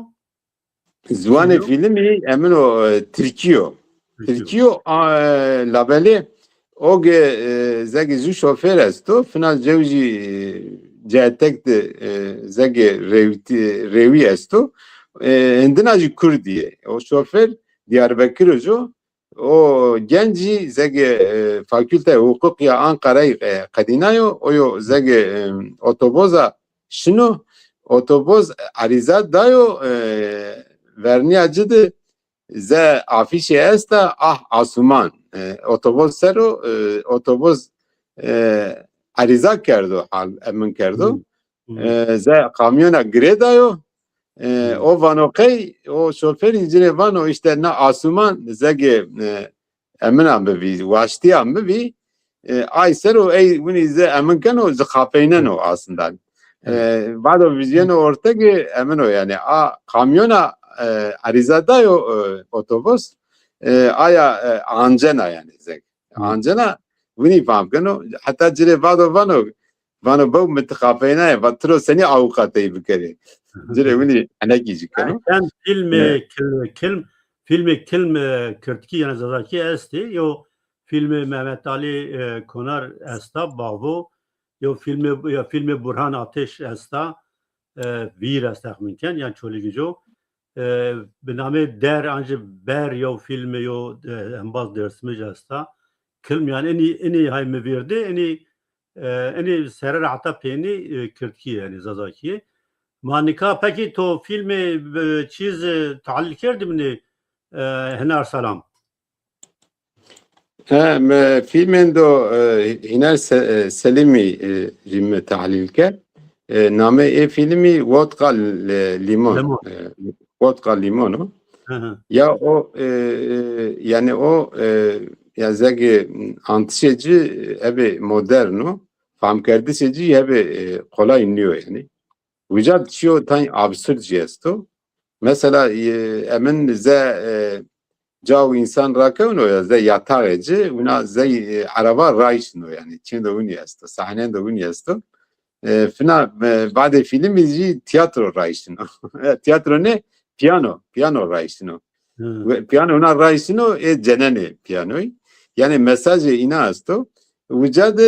B: Zuane filmi emin o Türkiyo labeli o zege zu şoför esto final jevji cetek de zege revi esto Endinacı Kurdiye. O şoför Diyarbakır ojo. O genci zege fakülte hukuk ya Ankara'yı kadinayo. Oyo zege otoboza şunu otoboz ariza dayo verniyacıdı. Ze afişe esta asuman. Otoboz sero otoboz ariza kerdo hal emin kerdo. Ze kamyona gredayo. O vanokey o şoför incire vano işte na asuman zege emin ambe vi vaşti ambe vi ay sero ey bunu ze emin kano zıkapeynen o aslında. Vado vizyonu ortaki emin o yani kamyona arizada yo otobüs aya anjena yani zek anjena bunu fam kano hatta cire vano bu mıtkapeynen vatro seni avukatayı bikeri. Zire bunu ana gizli kano.
A: Sen filmi Kürtki yani zazaki esti yo filmi Mehmet Ali Konar esta bavu yo filmi Burhan Ateş esta vir esta mümkün yani çoligijo bename der anca ber yo filmi yo embaz dersimiz esta film yani eni hayme verdi eni serer hatta peni Kürtki yani zazaki Manika peki to filmi çiz taallil kerdi mi Henar Salam?
B: Filmin do Hinar Selimi rime tahlil ker. Name filmi Vodka Limon. Vodka Limon. Ya o yani o ya zagi antişeci ebe moderno. Fam kerdişeci ebe kolay inliyor yani. Vücut çiyo tan absürt gesto. Mesela emin ze cav insan rakavno ya ze yatağıcı una ze araba rayşno yani Çin'de bunu yesto. Sahnede bunu yesto. Fina bade film izci tiyatro rayşno. Tiyatro ne? Piyano rayşno. Piyano una rayşno cenene piyanoy. Yani mesajı ina asto. Vücudu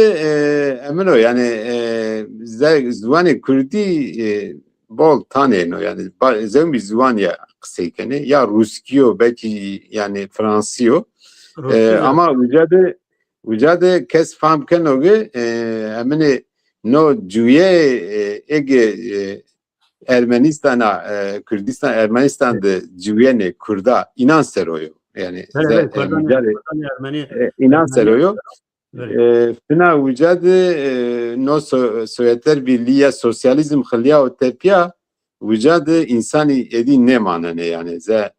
B: emin o yani zuvani Kürdi bol tane no yani zevmi zuvan ya kısaykene ya Ruskiyo belki yani Fransiyo ama vücudu kes famken oge emine no cüye ege Ermenistan'a Kürdistan Ermenistan'da cüyene Kurda inan seroyo yani inan seroyo Fina vücudu no Sovyetler Birliği sosyalizm xilya o tepya vücudu insani edi ne manane yani ze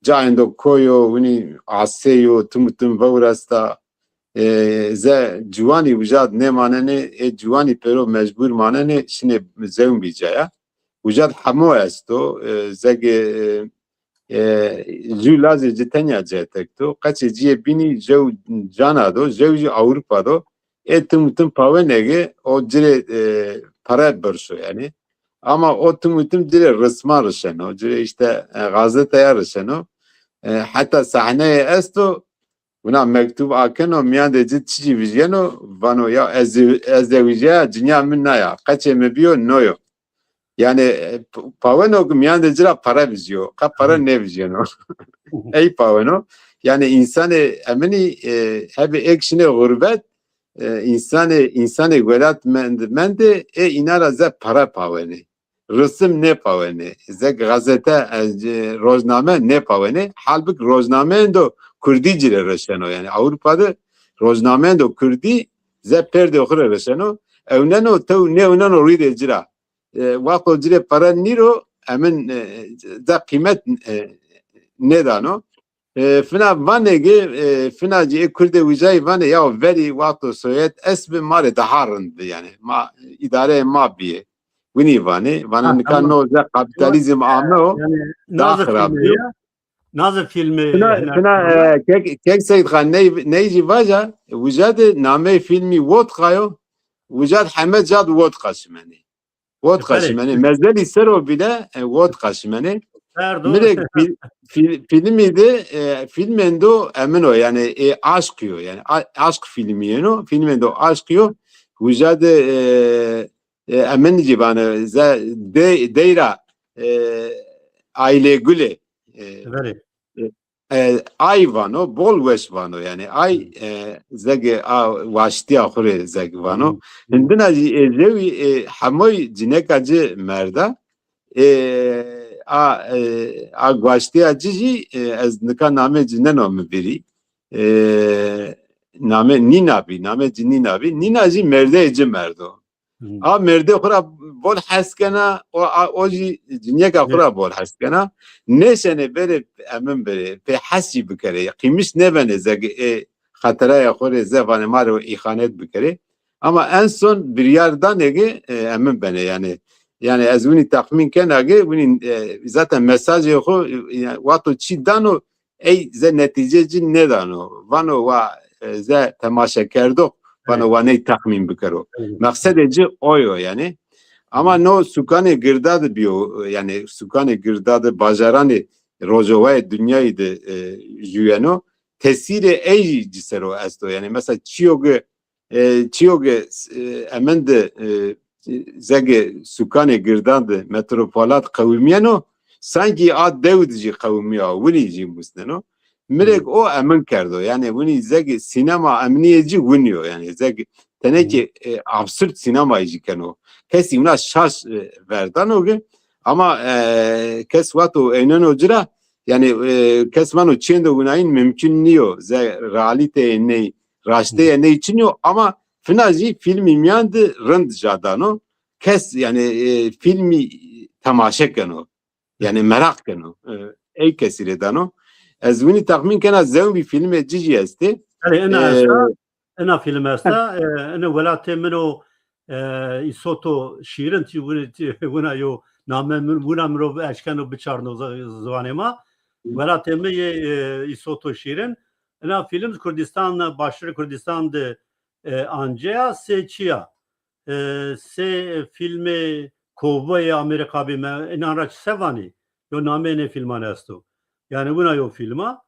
B: caendo koyo vini aseyo tumutum vaurasta ze cuvani vücud ne manane cuvani pero mecbur manane şimdi zevm bicaya vücud hamo esto zege Julazi citenya cetekto kaçıcıya bini jev canado jevji Avrupa'do tüm pavenege o cire para borsu yani ama o tüm dire resma rışeno, dire işte gazeteye rışeno. Hatta sahneye esto buna mektup akeno miyan de çiçi vijeno vano ya ezevije dünya minnaya kaçe mebiyo noyo. Yani paveno miyan de cira para viziyo. Ka para ne vizyeno. Ey paveno. Yani insanı emini hep ekşine gurbet insanı gülat mende inara ze para paveni. Resim ne paveni. Ze gazete rozname ne paveni. Halbuki rozname endo Kurdi cile reşeno. Yani Avrupa'da rozname endo Kurdi ze perde okure reşeno. Evneno tev ne evneno ride cira. Vakto cile para niro emin ze kıymet ne dano. Fina vanege fina ci Kurde vijay vane ya veri vakto soyet esbe mare daharın yani ma idare ma biye. Vini vane vane
A: tamam.
B: no za kapitalizm amno
A: Yani
B: daha
A: nasıl
B: kharab
A: filmi ya? Nasıl filmi?
B: fina kek Seyyid Khan neyci vaja vujad name filmi vodkayo vujad Hamed Jad vodka şimeni. Vodka
A: Efendim,
B: şimeni mezeli sero bile vodka şimeni.
A: Erdo.
B: Mirek filmiydi filmendo emin o yani aşk yo yani aşk filmi yeno filmendo aşk yo vücade emin cibane deyra aile güle
A: Efendim.
B: ay vano bol veş vano yani ay zege vaşti ahire zege vano hindina zevi hamoy cinekacı merda a gwaştiya cici ez nika name cinen o mibiri name Nina bi name Nina bi Nina ji merde eci merdo a merde khura bol haskana o ji cinyeka khura bol haskana ne sene bere emin bere pe hasi bikere qimiş ne bene zeg hatara ya khore zevane maro ihanet bikere ama en son bir yerden ege emin bene yani az vini tahmin kenage vini zaten mesaj yok vato çi dano ey ze neticeci ne dano vano va ze temaşa kerdo vano va ne tahmin bikero maksadeci oyo yani ama no sukane girdad biyo yani sukane girdad bajarani rojova dünyayı da juyeno tesiri ey cisero esto yani mesela çiyoge emende zege sukane girdandı metropolat kavmiyeno sanki ad devdici kavmiya vunici musneno mirek o emin kerdo yani vuni zege sinema emniyeci vuniyor yani zege teneki absürt sinemayıcı keno kesi una şaş verdan oge ama kes vato enen ocra yani kes mano çendo gunayin mümkün niyo ze realite ne raşte ne içiniyor ama finaji filmi miyandı rınd jadano kes yani filmi temaşa keno yani merak keno ey kesire dano ez vini tahmin kena zevn bir filme cici esti
A: Yani ana film asta ana velatı mino isoto şiirin ti buna yo namem buna mro aşkano biçarno zavanema velatı mi isoto şiirin ana film Kürdistan'da başları Kürdistan'da Anceya seçiya se filmi Kovboy Amerika bime inanraç sevani yo namene filman esto yani buna yo filma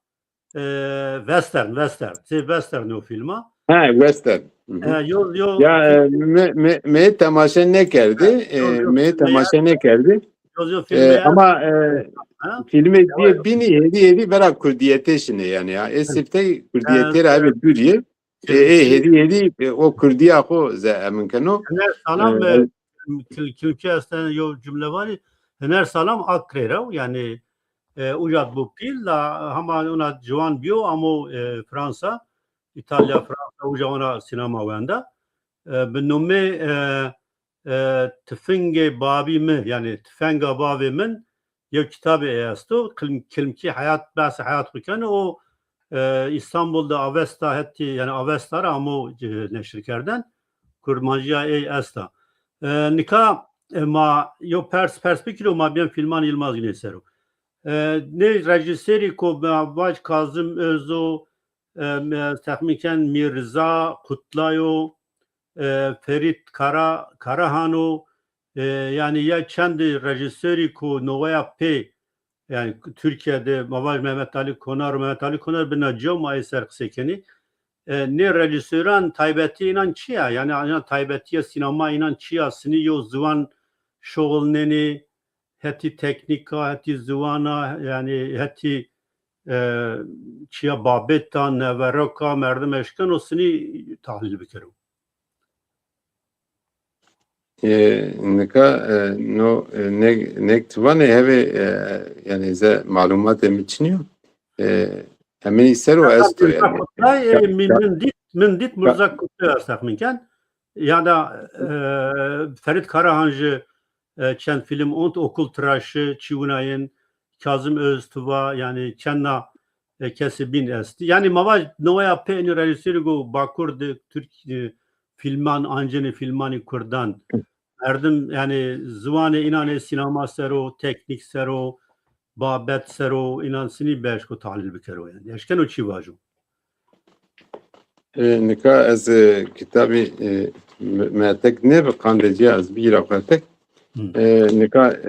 A: western se western o filma
B: ha western
A: yo
B: ya me temaşa ne kerdi me temaşa ne kerdi ama filme diye bini hedi vera kurdiyete şine yani ya esifte kurdiyete abi duriye hedi o kurdiya ko ze emin kano
A: salam külke aslında yo cümle var hener salam akrera yani Ujad bu pil la hama ona Juan Bio ama Fransa İtalya Fransa uca ona sinema venda benome tüfenge babi mi yani tüfenga babi min ya kitabı esto kelimki hayat bas hayat kukan o İstanbul'da Avesta hetti yani Avesta'ra ama neşrkerden kurmancıya ey esta nika ma yo perspektivo ma bien filman Yılmaz Güneşero ne rejiseri ko baş Kazım Özdo tahmiken Mirza Kutlayo Ferit Karahano yani ya kendi rejisörü ku Novaya P yani Türkiye'de Mavaj Mehmet Ali Konar bina coma eser kısekeni ne rejisören taybeti inan çiya yani taybetiye sinema inan çiya sini yo zıvan şoğulneni heti teknika heti zıvana yani heti çiya babetta neveroka merdim eşken o sini tahlil bikerim.
B: Neka no nektivane heve yani ze malumat emiçiniyor. Hemen ister o esto yani.
A: Min dit Murzak Kutlu'ya sakminken ya da Ferit Karahancı çend film ont okul tıraşı Çivunay'ın Kazım Öztuva yani çenna kesibin esti. Yani mavaj novaya peynir rejisörü go bakur de Türk filman anceni filmani kurdan erdim yani zıvane inane sinema sero teknik sero babet sero inansini beş ko tahlil bikero yani. Eşken o çivajı.
B: Nika ez kitabı metek ne bir kandeci az bir rakatek. Nika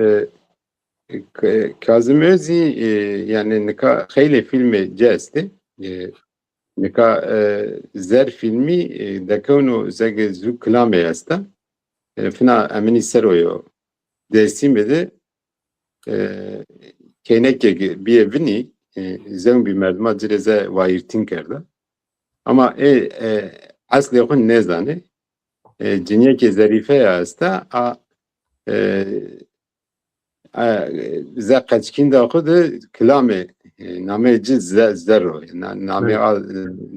B: Kazım Özü yani nika hayli filmi cesti. Nika zer filmi dekonu zege zu klame yasta. Fina emini seroyo dersim bedi. Keyneke bir evini zem bir merduma cireze vayirtin kerda. Ama asli okun ne zane? Ciniyeke zarife yasta ze kaçkin de okudu klame name cid zero name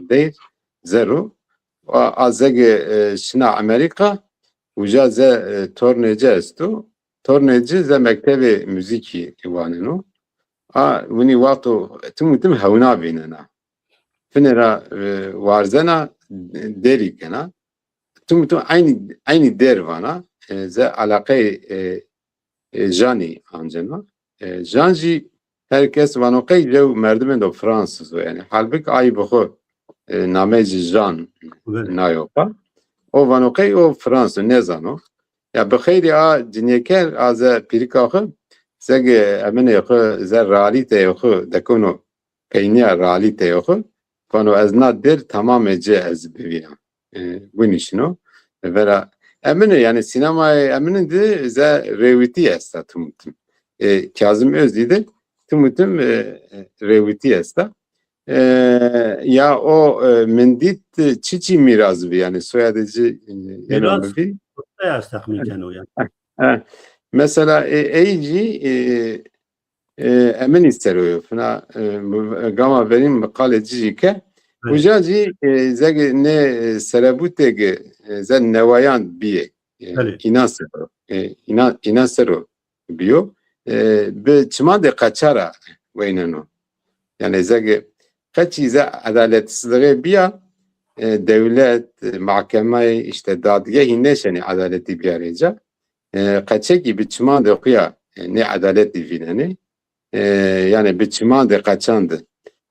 B: değil zero azege şina Amerika uca ze torneci estu torneci ze mektebi müziki ivaneno vini vakto tüm havuna binena finera varzena deri kena tüm aynı dervana ze alakayı Jani anjena. Janji herkes vanokay lev merdiven do Fransız yani halbuki ay bu nameci Jan nayopa. O vanokay o Fransız ne zano. Ya bxeyri a cinyeker az pirikahı zege emene yok zer realite yok dekono kayniya realite yok. Vano az nadir tamamece az bivina. Bu nişino vera emine yani sinemaya eminin de ze reviti esta tumutum. Kazım Özdi de tumutum reviti esta. Ya o mendit çiçi mirazı yani soyadıcı
A: Miraz Kutlu'ya sakminken o yani.
B: Mesela eyci emin ister o fena gama benim makaleci ke Ucaci zege ne serabutege zen nevayan biye inansero biyo be çima de kaçara veyneno yani zege kaçı ze adaletsizliğe biya devlet mahkeme işte dadge hinneşeni adaleti bir arayacak kaçı gibi çima de okuya ne adalet divineni yani bir çima de kaçandı.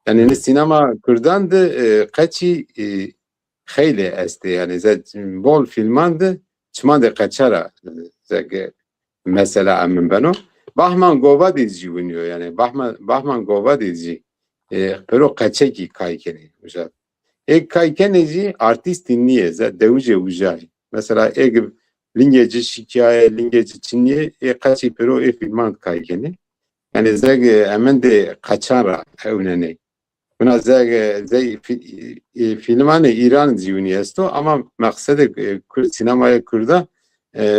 B: Yani sinema kurdandı kaçı hayli esti yani zaten bol filmandı çman kaçara mesela amin beno Bahman Gova dizi oynuyor yani Bahman Gova dizi pero kaçaki kaykeni güzel kaykeneci artist dinliye za devuje ujay mesela lingeci şikaye lingeci çinliye kaçı pero filman kaykeni yani zage hemen de kaçara evnene buna zay filmane İran ziyuni esto ama maksadı sinemaya kurda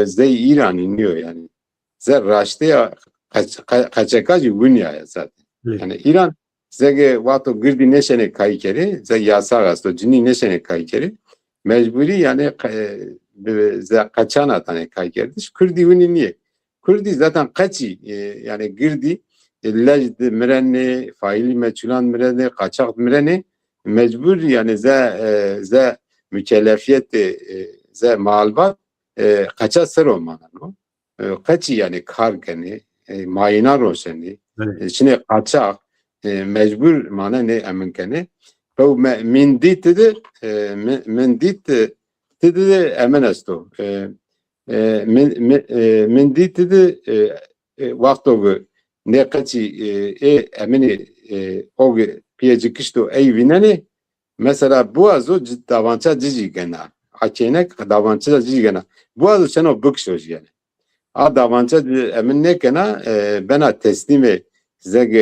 B: zay İran iniyor yani zay raştaya kaçakacı dünya zaten yani İran zay vato girdi neşene kaykeri zay yasak asto cini neşene kaykeri mecburi yani zay kaçana tane kaykeridir kurdi uni niye kurdi zaten kaçı yani girdi lejd mireni, faili meçhulan mireni, kaçak mireni mecbur yani ze mükellefiyet ze malbat kaça ser olmalı no? Kaçı yani kargeni, mayına roşeni, içine kaçak mecbur mana ne eminkeni bu mendit dedi emin esto من دیدید وقتی نه کچی امنی اوگ پیچکشتو ای ویننی مثلا بوازو داوانچا جیجی گنا اچینک داوانچا جیجی گنا بوازو چنو بکشوش yani داوانچا امن نه کنا بنا تسلیم زگ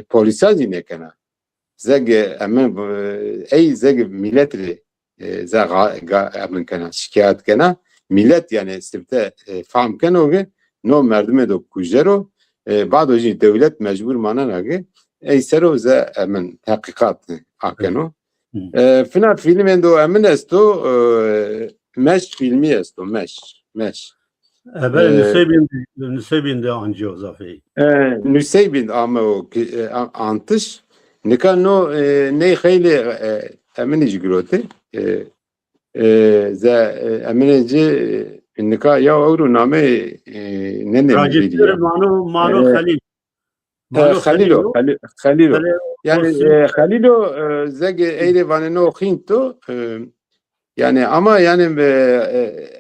B: پلیسازی نه کنا زگ امن ای زگ ملتری زگ امن کنا şikayet kena millet yani sibte faham kenoge no merdime do kujero بعد وجه devlet mecbur mananage ey sero ze emin tahkikat akeno fina film endo emin esto meş filmi esto meş
A: evvel Nüseybin de anca Zafer'i.
B: Nüseybin ama o antış nikano ne khayli emin icgrote ze emineci nika ya avru name ne
A: Racittir
B: biliyor
A: Manu Halil.
B: Halilo yani Halilo zege eyle vaneno hinto yani ama yani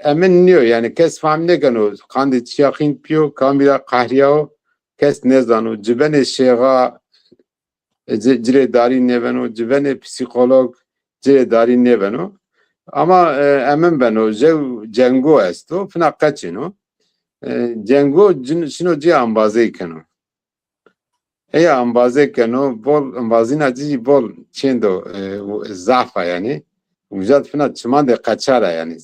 B: emin diyor yani kes famile gano kandi çiyahin piyo kamila kahriyao kes nezano cibene şeyha cire dari neveno cibene psikolog cire dari neveno ama emin ben o cengo esto fina kaçino cengo şino ci ambaze keno eya ambaze keno bol ambazina cici bol çendo zafa yani وجد فينا تشمان دي قچارا يعني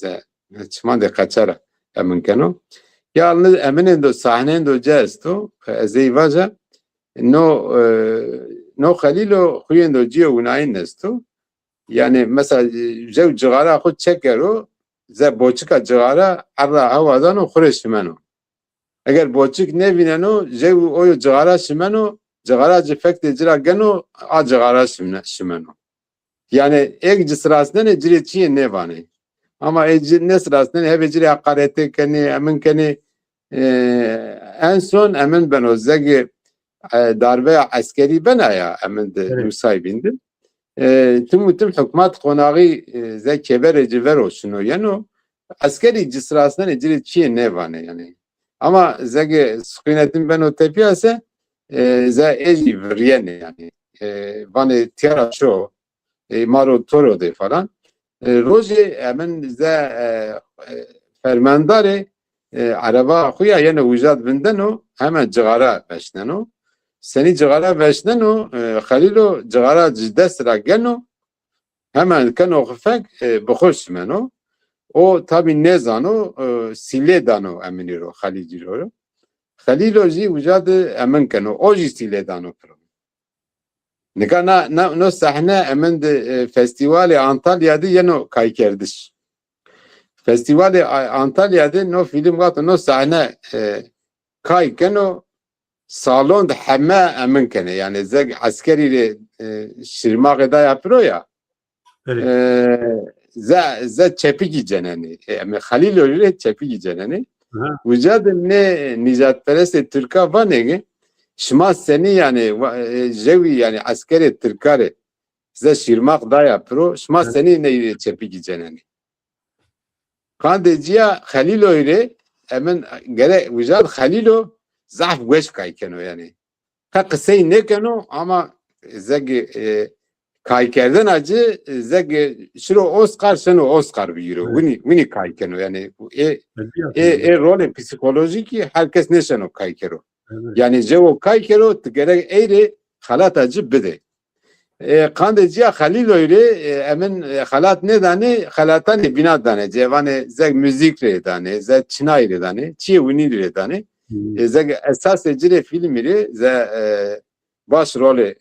B: تشمان دي قچارا امن كانوا yalnız eminin do sahnen do cesto zey vaja no Halilo huyen do ciyo unayin nesto yani mesela jev cigara xud çekero ze boçika cigara arra havadan o xureşmeno eğer boçik ne vineno jev oyo cigara şimeno cigara cefekte cira geno a cigara şimeno yani ek sırasında ne ciritçiye ne vani ama ne sırasında ne hep hakareti keni emin keni en son emin ben o zegi darbe askeri ben ya emin de Nusaybin'dim tüm hükümet konağı ze keber civer olsun yani askeri sırasında ne ciritçiye ne vani yani ama zegi sıkınetim ben o tepiyase ze eji vriyen yani vani tiyara çoğu maro toro de falan roje emin ze fermandare araba xuya yani vücat bindeno hemen cigara beşneno seni cigara beşneno Halilo cigara cidesra geno hemen keno xufek bixoş meno o tabi nezano sile dano eminiro Haliciro Halilo ji vücat emin keno o ji sile dano pro Nikana no sahne emin de festivali Antalya'da yeno kaykerdiş. Festivali Antalya'da no film gat no sahne kaykeno salon da hemme emin kene yani zeg askeri şirmak da yapıyor ya. Ze çepiki ceneni. Emin Halil öyle çepiki ceneni. Vücad ne Nijatperest Türka vanegi Şma seni yani jevi yani askeri Türkari size şirmak da yapıyor. Şma seni ne çepiki ceneni. Kandeciya Halilo öyle emin gere vücad Halilo zaf weş kaykeno yani. Ka kısayı ne keno ama zegi kaykerden acı zegi şiro Oscar şunu Oscar biliyor. Vini kaykeno yani rol psikolojik herkes ne şunu kaykero. Yani jevo kaykero gerek eğri halat acı bide. Kandeciya Halil öyle emin halat ne dane halatan bina dane cevane zeg müzik re dane zeg çinay re dane çi uni re dane zeg esas ecre filmi ze baş rol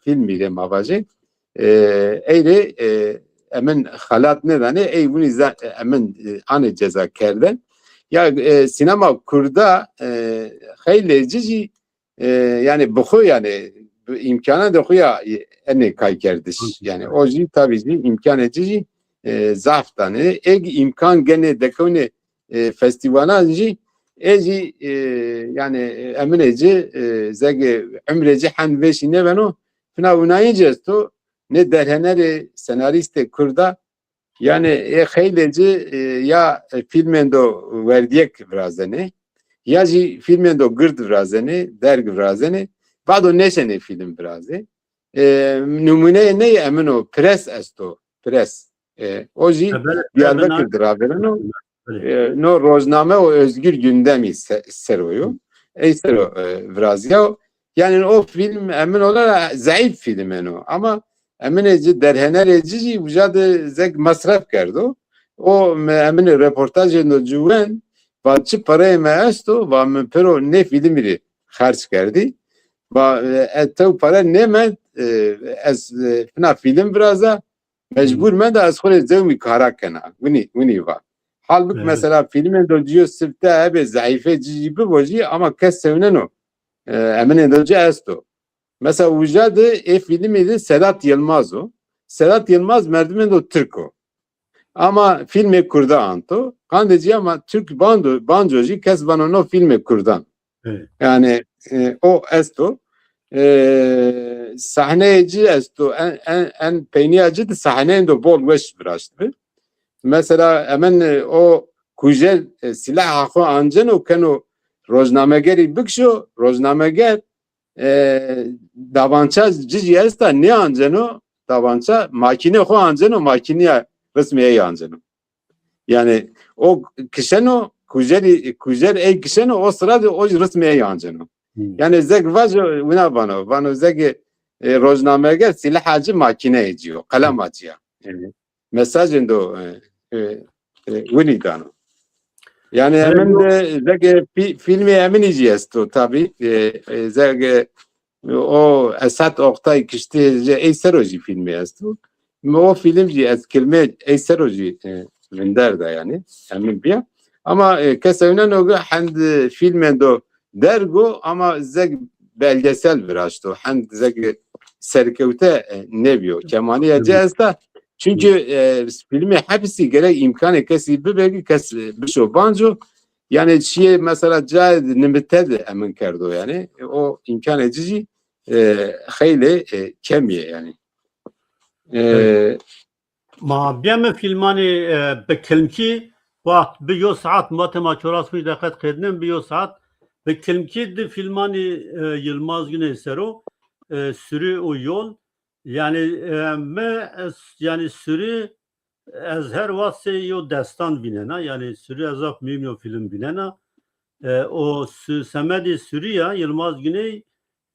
B: filmi re mavaje eğri emin halat ne dane ey uni emin ane ceza kerden ya sinema kurda hayli cici yani bu yani imkana da kuya ene kaykerdiş yani o ji tabii ki imkan edici zaftan imkan gene dekone festivalajı eci yani emineci zege ömreci hanveşi ne beno fina unayıcı to ne derheneri senariste kurda Yani heyleci ya filmen do verdiyek vrazeni ya jî filmen do gird vrazeni derg vrazeni vado neşene film vrazı. Numune ne emin o pres esto pres. O jî Diyarbakır draverano no rozname o özgür gündemi seroyu. Sero vrazya. Yani o film emin olarak zayıf film eno ama emin derhenereci vücadı zek masraf kerdo. O emin reportajı juven vaçı parayı meesto va men pero ne filmiri harç kerdi. Va etev para ne med ez fina film viraza mecbur med az xore zevmi kara kena. Vini va. Halbuki mesela filmin de diyor sırtta hep zayıfe gibi boji ama kes sevinen o. Emin edici esto. Mesela vücadı filmiydi Sedat Yılmaz o. Sedat Yılmaz merdiven o Türko. Ama filmi kurda anto. Kandeci ama Türk bandoji kes bana no filmi kurdan. Yani o esto. Sahneci esto en peyniyacı da sahneyin de bol veş bıraştı. Mesela hemen o kujel silah hakkı ancen o keno roznamegeri bükşo roznameger davança ciciyesta ne ancen o davança makine ho ancen o makineye resmiye ancen o. Yani o kişeno kujer ey kişeno o sırada o resmiye ancen o. Yani zeg vajo vano zeg roznameger silah hacı makine ediyor kalem acıyor. Yani mesajın da Willy Dano. Yani hemen de filmi emin ijiyesto tabi. Zeg o Esat Oktay kişti Eyseroji filmi esto. O filmci etkelme Eyseroji minder da yani emin bir. Ama kesevnen o hand filmen do dergo ama zeg belgesel biraz to hand zeg serkevte nebiyo kemaniye cesta. Çünkü filmi hepsi gerek imkanı kesi belki kes bişo banjo yani şey mesela cahil nimeted emin kerdo yani o imkan edici hayli kemiye yani.
A: Ma biyem filmani bekilmki vakt biyo saat matematik mi dikkat krednem biyo saat bekilmki de filmani Yılmaz Güney Sero sürü o yol yani me yani sürü az her vasi yo destan binena yani sürü azaf mühim yo film binena o semedi sürüya Yılmaz Güney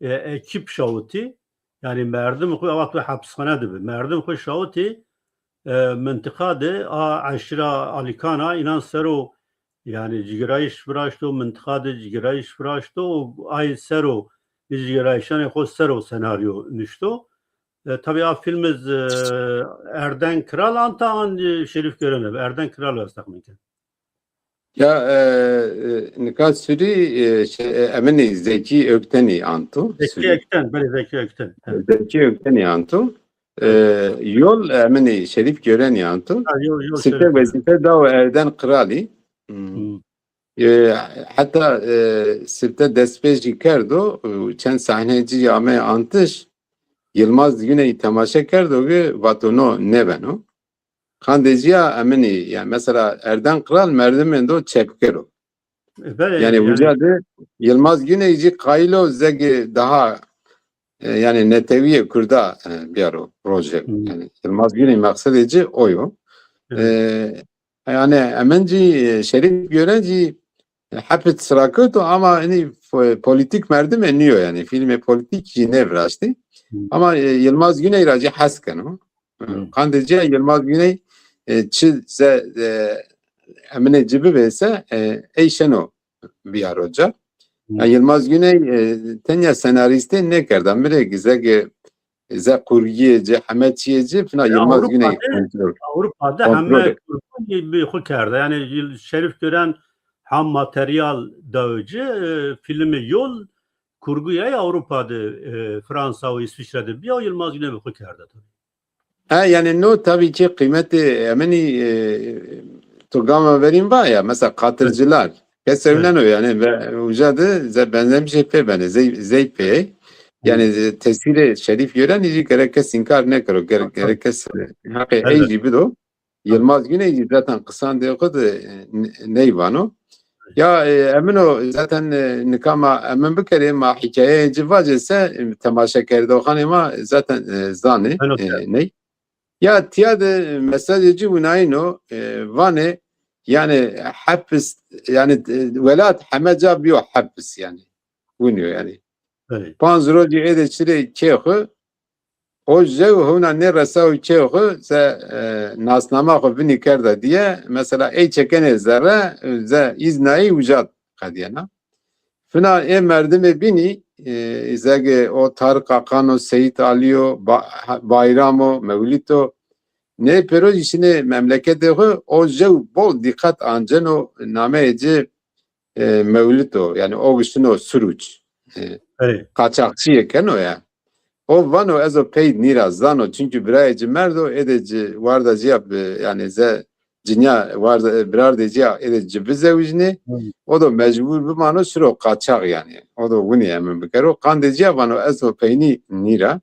A: ekip şavuti yani merdim koy vakti hapishane dibi merdim koy şavuti منطقه عشرة أليكانا إنان سرو يعني جيرايش فراشتو منطقه جيرايش فراشتو أي سرو جيرايشان خود سرو سيناريو نشتو tabii filmiz Erden Kral Antan Şerif Gören'e Erden Kral vastakmıyken.
B: Ya nikat sürü emini Zeki Ökten'i antu.
A: Zeki Ökten, böyle Zeki Ökten.
B: Zeki Ökten'i antu. Yol emini Şerif Gören'i antu. Sıkı vazife da Erden Krali. Hatta sırta despeci kerdo çen sahneci yame antış Yılmaz Güney temaşa kerdo ki vatono nebeno. Kandeciya emini yani mesela Erden Kral merdimendo çepkero. Yani vücadı Yılmaz Güneyci kaylo zegi daha yani neteviye kurda bir ara proje. Yani Yılmaz Güney maksadici oyo. Yani emenci Şerif Görenci hapet sırakötü ama hani politik merdim eniyor yani filme politik nevraştı. Ama Yılmaz Güney racı hasken o. Kandeciya Yılmaz Güney çize emine cibi verse eyşeno bir aroca. Yani Yılmaz Güney tenya senaristi ne kerdan bire gizek ze kurgiyeci, hametiyeci fina Yılmaz Güney kontrol.
A: Avrupa'da hem bir hukerde yani Şerif Gören ham materyal dağıcı filmi yol kurguya Avrupa'da Fransa ve İsviçre'de bir Yılmaz Güney bir hukerde tabii.
B: Yani no tabii ki kıymeti emini Turgama vereyim var ya mesela katırcılar kesevlen o yani ve ucadı benzer bir şey pe beni zeype yani tesiri Şerif Gören hiç gerekes inkar ne karo gerekes hakkı ey gibi do Yılmaz Güney zaten kısan diye okudu neyvano. Ya emin o zaten nikama emin bir kere ma hikaye civaz ise temaşa kerdoğan ama zaten zani
A: Ben o
B: ney. Ya tiyade mesajcı bunayno vane yani hapis yani velat hamaca biyo hapis yani. Bunu yani.
A: evet.
B: Panzroji edeçire çehu o jev huna ne rasa çehu ze nasnama xo bini kerda diye mesela ey çekene zerre ze iznai ucat kadiyana. Fina merdime bini zege o Tarık Akano, Seyit Aliyo, Bayramo, Mevlito ne peroj işine memlekete o jev bol dikkat anceno nameci Mevlito yani o güçlü Suruç.
A: Evet.
B: Kaçakçı yeken o ya. O vano ezo pey nira zano çünkü birayci merdo edeci varda ciyap yani ze cinya varda birar de ciyap edeci bize vijni o da mecbur bir mano süro kaçak yani. O da bunu yemin bir kere o kan de ciyap vano ezo peyni nira.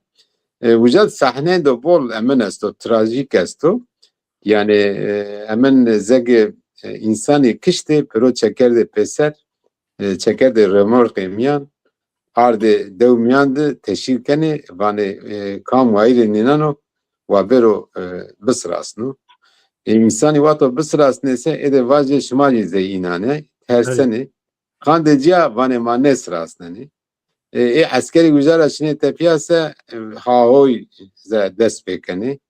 B: Vücat sahne de bol emin esto trajik esto. Yani emin zege insani kişte pero çeker de peser çeker de remor kemiyan arde devmiyandı teşirkeni vane kamuayri ninano vabero bısrasnu. İnsani vato bısrasnu ise ede vajje şimali ze inane terseni kandeciya vane manes rasneni. Askeri güzel şine tepiyase haoy ze dest bekeni.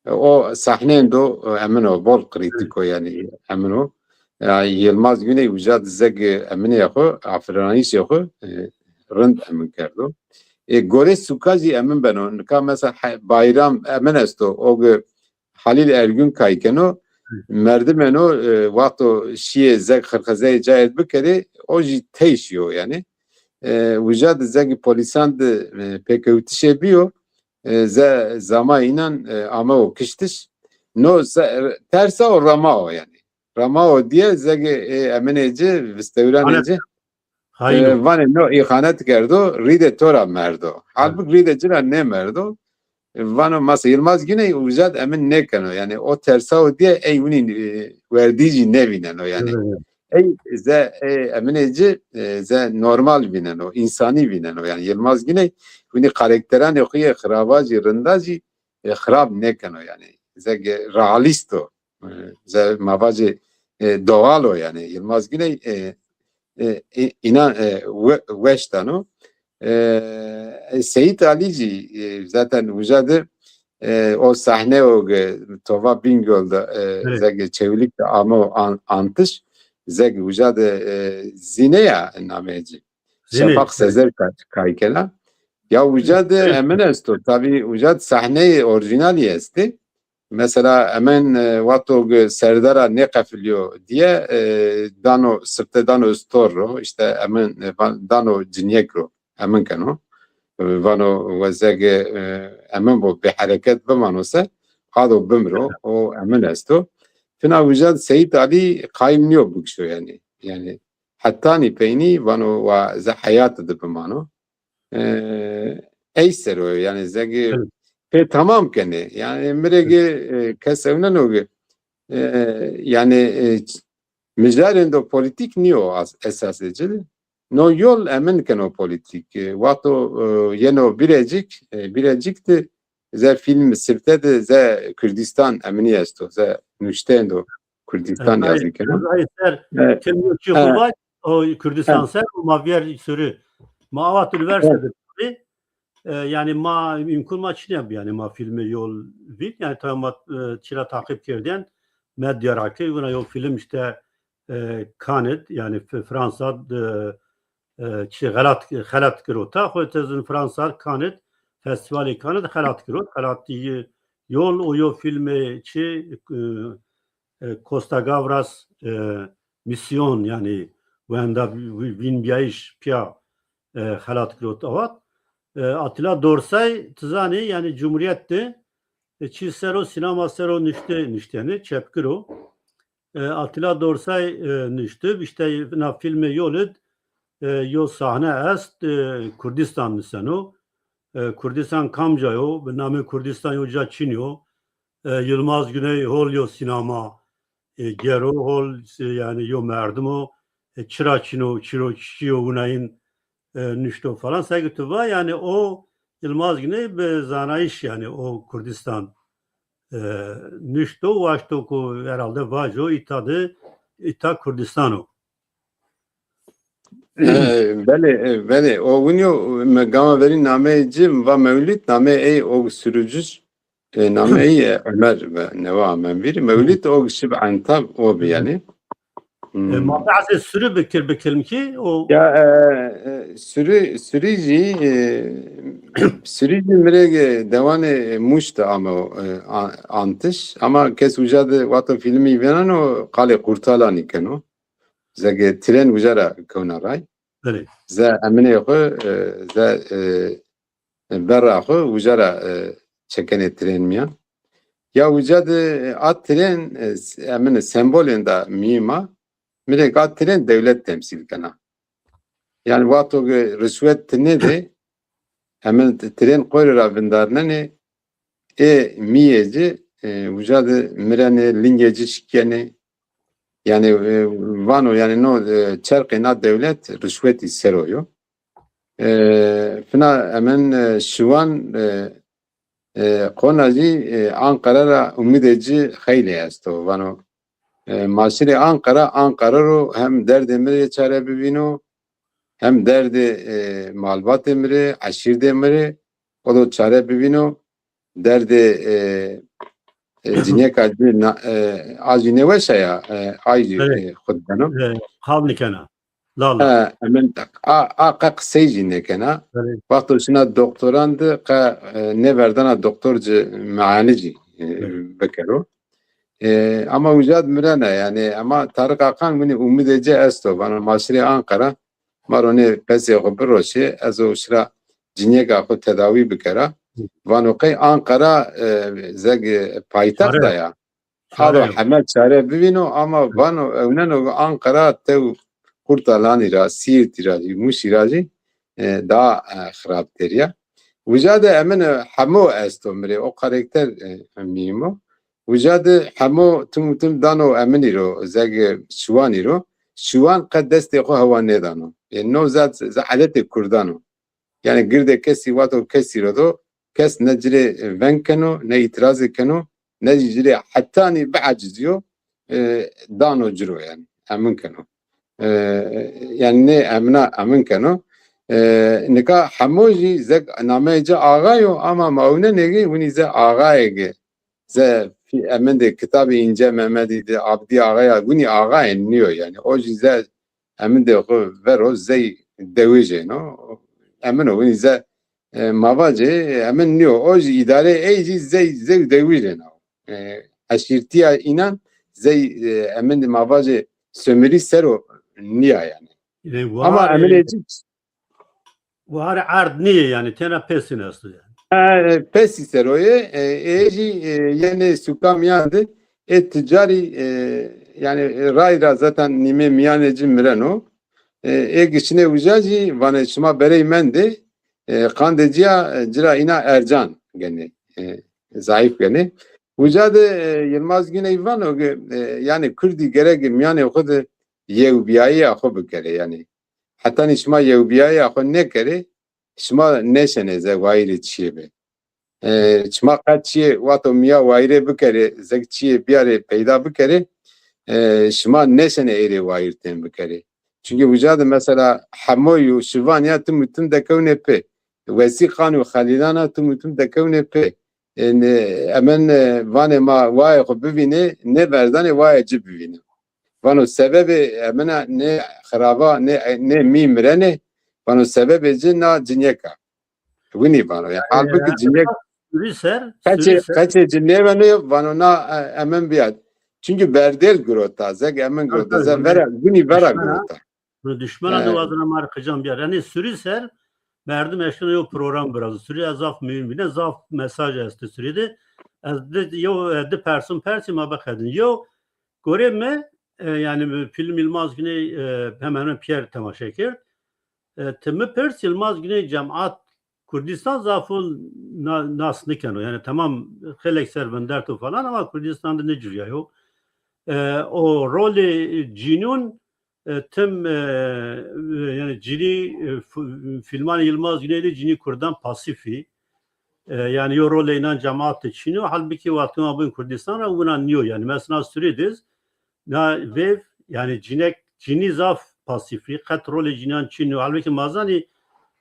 B: O sahnen do emin o bol kritiko yani emin o. Yılmaz Güney vücat zeg emin yakı Afrikanis yakı rınd emin kerdo. Gore sukazi emin ben o. Nika mesela bayram emin esto. O Halil Ergün kaykeno merdimeno vakto şiye zeg kırkazaya cayet bikeri o ji teşiyor yani. Vücat zeg polisan de pek ötüşe biyo. Ze zama inan ama o kiştiş. No tersa o Ramao yani. Ramao diye zege emineci vistevraneci
A: Hayır.
B: vane no ihanet kerdo ride tora merdo. Halbuki ride cira ne merdo. Vano masa Yılmaz Güney uzat emin ne kano yani o tersa o diye eyvinin verdiği ne binen o yani. Ey ze emineci ze normal binen o insani binen o yani Yılmaz Güney bunu karakteran okuyor kravacı rındacı khrab ne kano yani ze realisto ze mavacı doğal o yani Yılmaz Güney inan veştano Seyit Alici zaten vücadı o sahne o Tova Bingöl'de ze çevilik de ama antış zeg vücadı zineya nameci Şafak Sezer kaykela ya vücadı emin esto tabi vücad sahne orijinali esti mesela hemen vato Serdar'a ne kafiliyor diye dano sırte dano storro işte hemen dano cinyekro hemen kano vano vazege hemen bu bir hareket bimanosa hado bimro o hemen esto fina vücad Seyit Ali kaymıyor bu kişi yani hatta ni peyni vano ve ze hayatı da bimano eyser o yani zege tamam kene yani mirege kesevnen o yani mecrarendo politik niyo esas edildi. No yol emin keno politik. Vato yeno birecikti ze film sirte de ze Kürdistan emini esto ze nüştendo Kürdistan yazın keno.
A: Hayır. Kim çıkıyor o Kürdistan ser ama bir sürü Maavat üniversitede yani ma mümkün maç ne yani ma filmi yol vid yani tamam çıra takip kerden medya rakı buna yol film işte kanet yani Fransa çi galat kirota xo'tezin Fransa kanet festivali kanet galat kirot galati yol o yol filmi çi Costa Gavras misyon yani venda vin biaiş pia halat kirot avat Atilla Dorsay tızani yani Cumhuriyet'ti. Çi sero sinema sero nişteni çepkiro. Atilla Dorsay nişti. İşte na filmi yolud yo sahne est Kürdistan miseno. Kürdistan kamcayo. Bename Kürdistan yoca Çinyo. Yılmaz Güney hol yo sinema gero hol yani yo merdumo çıraçino çiyo bunayın nüşto falan saygıtı var yani o Yılmaz Güney be zanayiş yani o Kürdistan nüşto vaşto ku herhalde vajo ita Kürdistano.
B: Beli o günü megama veri name cim ve mevlid name ey o sürücüz name ey Ömer ve Neva Menviri mevlid o şib antab o bir yani.
A: Mabda'se sürü bekir ki o
B: Ya sürücü mirege devane muşta ama antış ama kes ucadı vato filmi veren o kale kurtalan iken o zege tren ucara konaray
A: evet.
B: za emine yok za berra ko ucara çekene tren miyan ya ucadı at tren emine sembolünde mima mirege at tren devlet temsil kana yani vato rüşvet ne de hemen tren koyra bindarne ne miyeci ucadı mirene lingeci şikene yani vano yani no çerkina devlet rüşvet isteroyor. Fina hemen şu an konaji Ankara'da umideci hayli esto vano masiri Ankara ro hem derdemire çare bibino hem derdi malbat emri aşir demiri o da çare bibino derdi Cinek acı ne varsa ya acı kuddanım.
A: Havni kana. Lala.
B: Hemen akak seyci ne kana. Vakti şuna doktorandı ka ne verdana doktorcu meanici bekero. Ama ucad mirana yani ama Tarık Akan beni umidece esto bana masri Ankara marone pesi xubroşi ezo şira Cinek akı tedavi bekera. Vanokay Ankara zeg payitaxt ya. Ado hemen çare bibino ama vano evnen Ankara tev kurtalanira, Siirtira, Muşiracı daha xarabtir ya. Vücade emin hamo estomre o karakter mimo. Vücade hamo tüm dano eminiro zeg şuaniro. Şuan kad deste xo hava nedano. No zat zahalet Kurdano. Yani girde kesi vato kesi rodo kes necre venkeno ne itiraz keno necre hatta ni ba'ciziyo dano ciro yani emin keno yani ne emna emin keno nika hamoji zek namece ağayo ama maune negi vuni ze ağayege ze emin de kitabı ince Mehmedi de Abdi ağaya vuni ağa enniyor yani o ze emin de vero ze device no emin o vuni ze mavace hemen niyo o idare eyci zey devire na aşirtiya inan zey hemen mavace sömürü sero niya yani ama hemen eyci
A: var ard niye yani tena pesin aslı yani
B: pesi seroye eyci yani sukam yandı ticari yani rayra zaten nime miyaneci mireno geçine ucaci vane şuma bereymendi Kandeciya cira ina Ercan gene zayıf gene. Vücadı Yılmaz Güney van o yani Kürdi gerek yani o kadar yevbiyayı akı bükere yani. Hatta nişma yevbiyayı akı ne kere şma neşene ze vayri çiğbe. Şma kaçıye vato miya vayri bükere zekçiye bir ara peyda bükere şma neşene eri vayirten bükere. Çünkü vücadı mesela hamoyu şivanya tüm dekevne pe. Vesikan ve Halilana tüm dekevne pe. Hemen vane ma vay bivine ne verdane vay cibivine. Vano sebebi hemen ne xaraba ne mimrene vano sebebi cinna cinyeka. Vini vano ya halbuki cinyek kaçı cinyevene vano na hemen biat. Çünkü berdel grota zeg hemen grota zeg vera vini vera grota.
A: Düşmana da vazına markacağım bir yer. Yani Sürüser merdim eşkine yok program biraz. Sürüye zaf mühim zaf mesaj esti sürüde. Yo de persi ma bakadın. Yo göreme yani film Yılmaz Güney hemen Pierre temaşakir. Temi Pers Yılmaz Güney cemaat Kürdistan zafın nas nikeno yani tamam helek serbenderto falan ama Kürdistan'da ne cürya yok. O rolü cinun tüm yani cini Filman Yılmaz Güneyli cini Kürdan pasifi yani yo rolü inan cemaat çiniyor halbuki vakti abin Kürdistan'a buna niyor yani mesela sürediz na ve yani cini zaf pasifi kat rolü cinan çiniyor halbuki mazani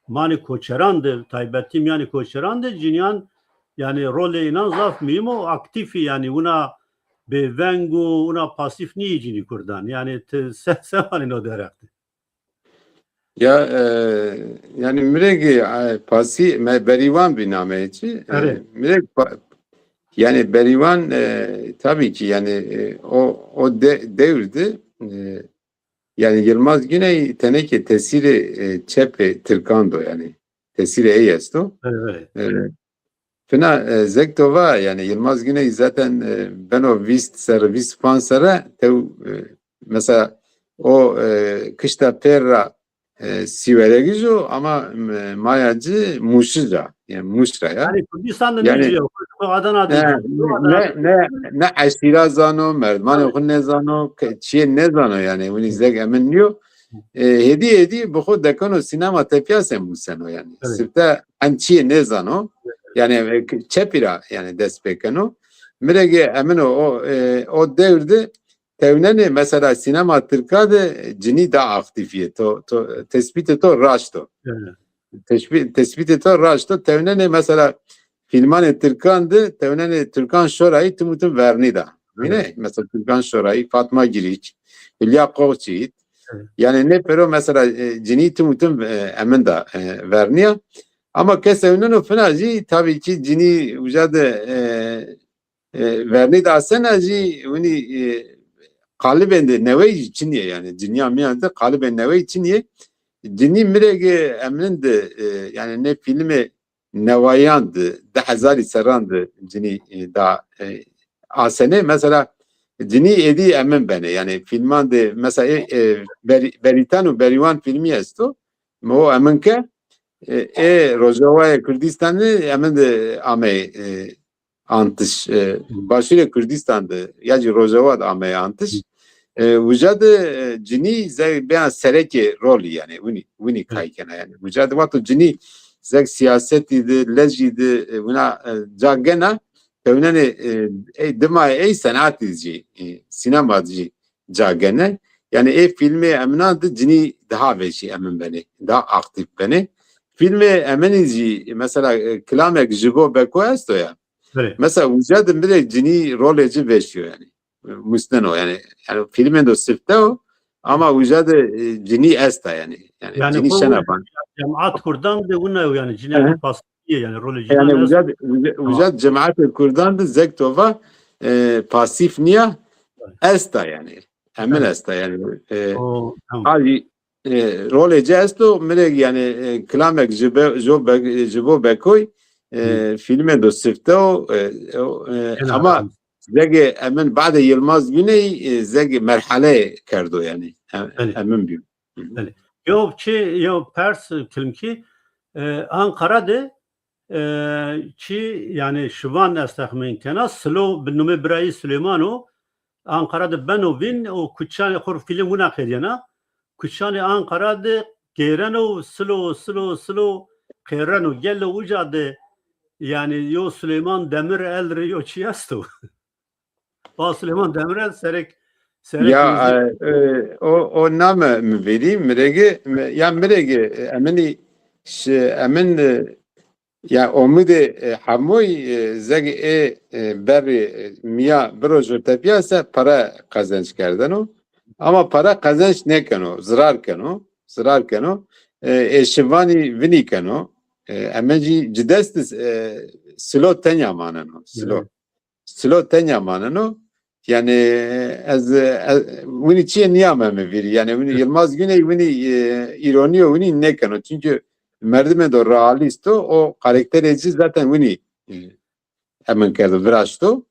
A: mani koçerandı taybetim yani koçerandı cinyan yani rolü inan zaf mimo aktifi yani buna be vengu una pasif ni cini Kürdan yani sen hani o deraktı.
B: Ya yani miregi pasi berivan bir nameci.
A: Evet.
B: Yani berivan tabii ki yani o devirdi. Yani Yılmaz Güney teneke tesiri çepe Türkando yani tesiri eyesto.
A: Evet.
B: Fena Zektova yani Yılmaz Güney zaten ben o servis fansara mesela o kışta perra siveregizo ama mayacı muşra yani muşra ya.
A: Yani Kürdistan'da ne
B: Yani
A: diyor? Adana
B: ne aşira zano merdman o ne zano çiğ ne zano yani bunu izlek emin diyor. Hediye bu xwe dekano sinema tepiyasem bu seno yani.
A: Evet.
B: Sırta ançiye ne zano yani çepira yani despekano. Mirege emin o devirde tevneni mesela sinema Türkade cini da aktifiye to tespit to raşto. Tespit to raşto tevneni mesela filman Türkandı tevneni Türkan şorayı tumutum vernida. Yine mesela Türkan şorayı Fatma Giriç, Hülya Koçyiğit yani ne pero mesela cini tumutum emin da verniyor. Ama kesevnen o fenaci tabii ki cini ucadı verni da senaci onu kalben neveyi çiniye yani cini amiyanda kalben neveyi çiniye cini mirege emrinde yani ne filmi nevayandı da hazari sarandı cini da asene mesela cini edi emin beni yani filman de mesela Beritanu Berivan filmi esto o emin ke Rojava Kürdistan'ı emin de ame antış başıyla Kürdistan'da yani Rojava da ame antış vücadı cini ben sereki rolü yani bunu kaykana yani vücadı vatı cini zek siyaseti lejidi buna cagena tevneni demay sanat izci sinemacı cagena yani filmi emnadı cini daha beşi emin beni daha aktif beni filmi emenici mesela klamek jibo beko esto ya.
A: Evet.
B: Mesela ucadım bir de cini roleci beşiyor yani. Müsteno yani filmin de sifte o ama ucadı cini esta yani. Yani cini şenapan.
A: Cemaat Kürdan da buna yani cini pasifi yani rolü
B: Yani
A: cinan
B: ucad cemaat-i Kürdan da zektova pasif niye esta yani. Emin esta yani. Hadi roleci esto mirek yani klamek jibo bekoy filme do sifte ama zege emin ba'de Yılmaz Güney zege merhale kerdo yani emin bir.
A: Yo Pers kilimki Ankara'da çi yani şuvan estahmin kena slo binume Birayi Süleymano Ankara'da benovin o kuçan khur film buna khediyana kuçan Ankara'da gerano slo kerano gelle ucadı yani yo Süleyman Demirel yo çiyasto. O Süleyman Demirel serek
B: ya o name mi vereyim mirege ya mirege emini emin ya omide hamoy zegi beri miya brojo tepiyase para kazanç kerden o ama para kazanç ne keno zarar keno şivani vini keno emenci cidest silo tenya manano silo tenya manano yani vini çiye niyame mi veri yani vini Yılmaz Güney vini ironiyo vini ne keno çünkü merdime do realisto o karaktereci zaten vini hemen kerdo viraşto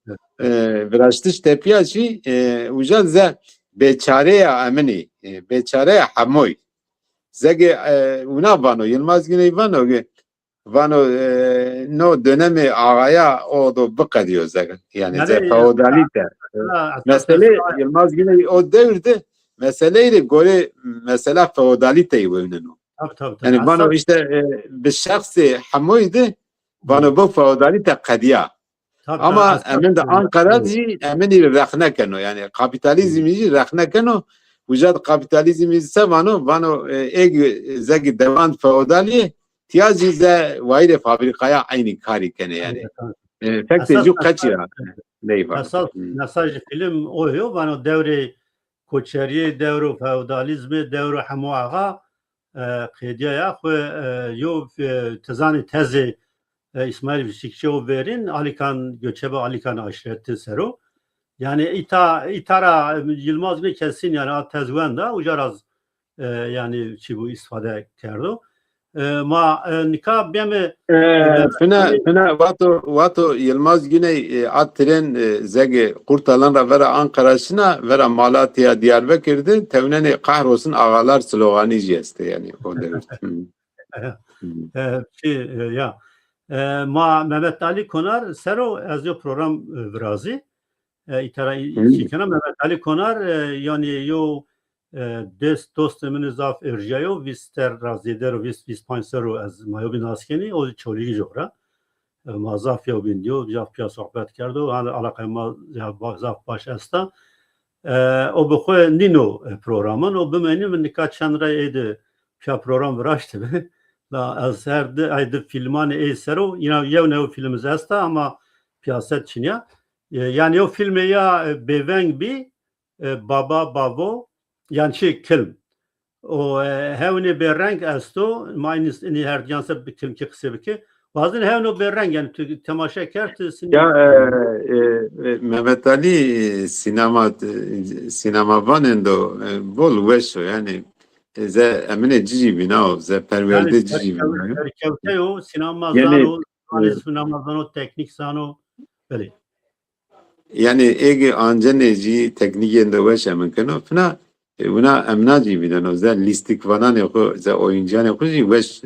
B: viraştış tepiyaçi ucad ze beçare ya emini beçare ya hamoy zege una vano Yılmaz Güney vano vano no dönemi ağaya o da bıka diyor zaten. Yani
A: Yani,
B: feodalite. Mesele Yılmaz Güney o devirde meseleyle göre mesela feodaliteyi vurduğunu.
A: tabii.
B: Yani vano işte bir şahsi hamoydu vano bu feodalite kadiya. Ama emin de Ankara'cı emin rakhne keno yani kapitalizmi rakhne keno vücut kapitalizmi ise vano zeki devan feodali tiyazı ze vayre fabrikaya aynı kari kene yani. Fakti ju kaçira. Neyva.
A: Esas mesaj film oydu. Bana devre koçeriye, devre feodalizmi, devre hamuağa qediya xwe yo tezani tezi İsmail Şikçi verin Alikan göçebe Alikan aşireti sero. Yani itara Yılmaz bir kesin yani tezven da ucaraz yani çi bu istifade kerdo. Ma nikah bemi
B: Fina vato Yılmaz Güney at tren zege kurtalan vera Ankara'sına vera Malatya Diyarbakır'dı. Tevneni kahrolsun ağalar sloganı jeste yani o devir.
A: ya ma Mehmet Ali Konar sero az yo program vrazi itara şikana Mehmet Ali Konar yani yo dost min zaf erjayo vister razeder vis pansero az mayo bin askeni o çoligi jora mazaf yo bin diyor jaf pya sohbet kerdo hani alaka ma zaf baş asta o bu nino programın o bimeni min kaç çanra edi pya program vraştı be la az her de aydı filman esero yine yevne film zasta ama piyaset çinya yani o filme ya beveng bi baba bavo yani film o hevne berrenk esto minus ini her yansa bir film ki kısa ki bazen hevne berrenk yani temaşa kertsin
B: ya Mehmet Ali sinema vanendo bol veşo yani ze emine cici bina ze perverde cici bina
A: Erkevteyo sinema
B: yani
A: sinema zano teknik zano böyle
B: yani ege anceneci teknikinde veş emkano fna buna emna cici bina ze listik vanan yok ze oyuncan yok cici veş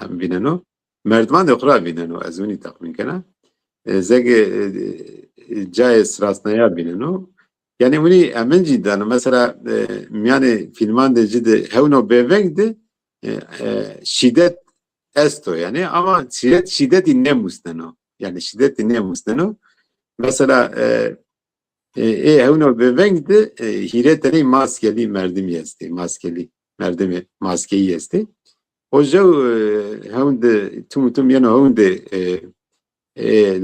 B: em bina merdiven de okra bina azuni takmin kana zege caiz rastnaya bina yani bunu emin cidden mesela yani filman de ciddi hevno bevengdi şiddet esto yani ama şiddet inne mustano yani şiddet inne mustano mesela hevno bevengdi hireteni maskeli merdim yesti maskeli merdimi maskeyi yesti o jo hevnde tumutum yani hevnde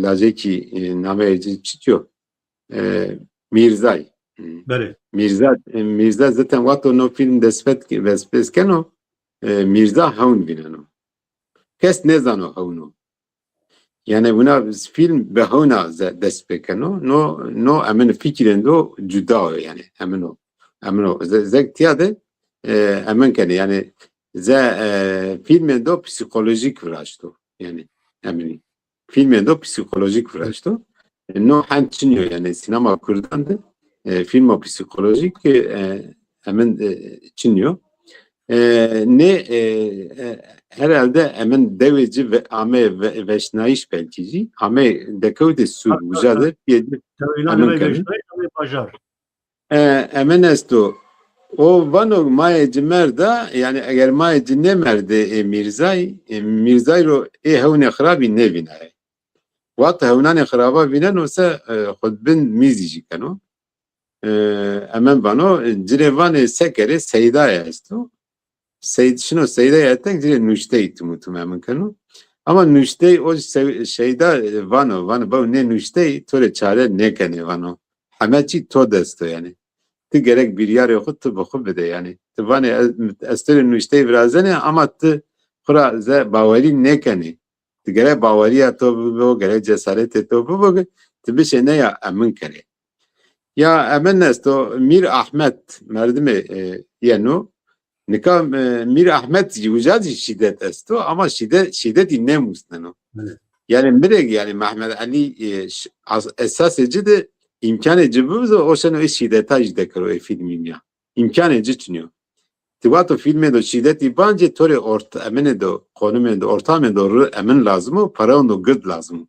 B: lajeki nameci çıtıyor Mirzay.
A: böyle
B: Mirza zaten vato no film despeskeno Mirza haun binano. Kes ne zano hauno. Yani buna film behona despekeno no emin fikrendo cüda yani emin o zek tiyade emin kene yani filmendo psikolojik vraşto yani emin filmendo psikolojik vraşto no hançinyo yani sinema kurdandı film psikolojik hemen çinyo ne herhalde hemen deveci ve ame ve şnayiş belkici ame dekavde sur bujadı hemen esto o vano maye merda yani eğer maye ne merde Mirzay ro hevne khrabi ne binay وقت هونان خرابه بینن وسه خود بن میزیجی کنو اما بانو جریوان سکره سیدا استو شنو سیدا یاتن جری نوشته ایتموتم امن کنو ama nüşte o şeyda vano bu ne nüşte tore çare ne kene vano hamaçi to desto yani ti gerek bir yer yok tu bu bede yani ti vane estere nüşte birazene ama ti khura ze bawali ne kene Tigere bavariya to bu gere cesaret to bu tibi şey ne ya emin kere. Ya emin nesto Mir Ahmet merdimi yenu nika Mir Ahmet yujad şiddet esto ama şiddet ne mustano. Yani mirek yani Mehmet Ali esas ecide imkan ecibi o şanu şiddeta cidekro filmin ya. İmkan eci çünüyor. tivato filme do şiddeti bence tore orta emine do konume do ortame doğru emin lazım para onu gıd lazım.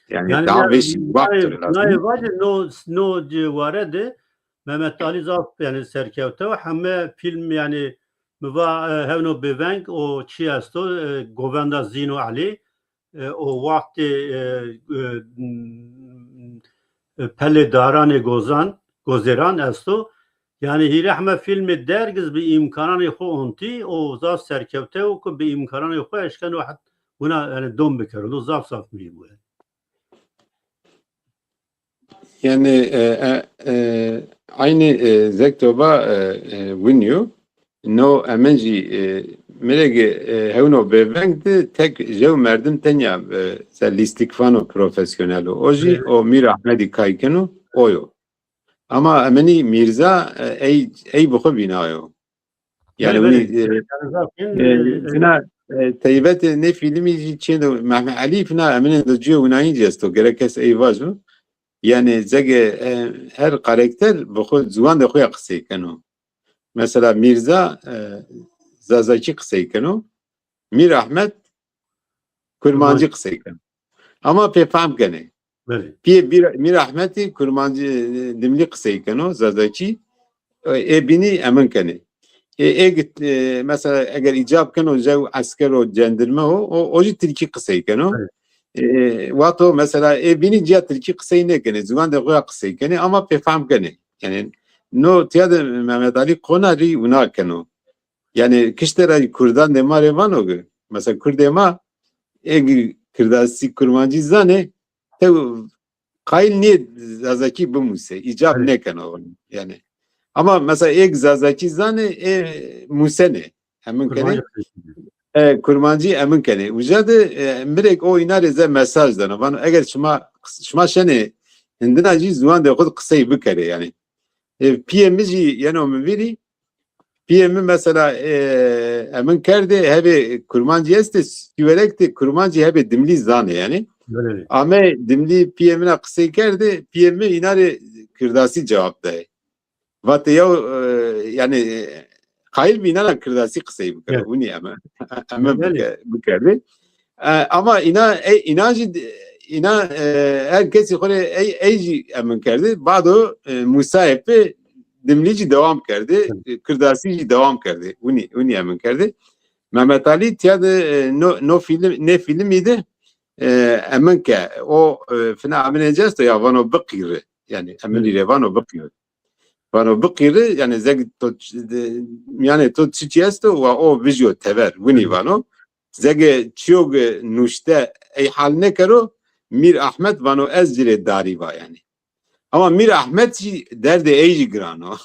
B: Yani
A: Yani
B: daha beş vakti lazım.
A: vacı no civarede Mehmet Ali Zaf yani serkevte ve hemme film yani va hevno bevenk o çi asto Govenda Zino Ali o vakti pelle darane gozeran asto yani hirahme filmi dergiz bir imkanı xo onti o zaf serkevte o ku bir imkanı xo eşken o hat buna yani dom bekarlı zaf saf mi bu yani.
B: Yani aynı zektoba winyo no emenji melege hevno bevengde tek jev merdim tenya listikfano profesyonel oji o Mir Ahmedi Kaykeno oyo. Ama emeni Mirza ey buxu binayo. Yani bunu fina teybet ne filmi çendo Mehmet Ali fina emeni de ciyo unayi cesto gerekes eyvazu. Yani zege her karakter bu zuvan da koya kısay kano. Mesela Mirza Zazaki kısay kano. Mir Ahmet kurmancı kısay kano. Ama pefam kane. Mir Ahmet'i kurmancı dimli kısay kano Zazaki. Bini emin kane. Mesela eğer icab kano zev asker o cendirme o Türkiye kısay kano. Vato mesela bini cihat Türkiye kısayı ne kene zuvan da koya kısay kane ama pefam kane. Yani no tiyade Mehmet Ali konari una kano. Yani kişilere Kurdan dema revan o gü. Mesela Kurdema Kırdasi kurmancı zane te kayıl niye Zazaki bu muse icab ne kano yani. Ama mesela Zazaki zane muse ne hemen kene. Kurmancı emin kene. Ucadı mirek o inare ze mesaj dana. Van eğer şuma şene hindinacı zuvan da kod kısayı bükere yani. PM'ci yani o müviri PM mesela emin kerde hebe kurmancı este süverekte kurmancı hebe dimli zane yani. Ama dimli PM'ine kısayı kerde PM'i inare kırdasi cevap da. Vatı ya yani hayır binana kırdasi kısayı bükere. Bu niye ama bükerde. Ama inancı herkesi kore eyci emin kerdi. Bado musayepe dimlici devam kerdi. Kırdasici devam kerdi. Uni emin kerdi. Mehmet Ali tiyadı no film ne film idi? Emin ke o fina amineceğiz de ya vano bıkırı. Yani emin ile vano bıkırı. Vano bıkırı yani zeg yani to çiçesto ve o vizyo tever. Uni vano. Zege çok nuşte ey hal ne karo Mir Ahmet vano ez cire dari va yani. Ama Mir Ahmet derde eyci grano.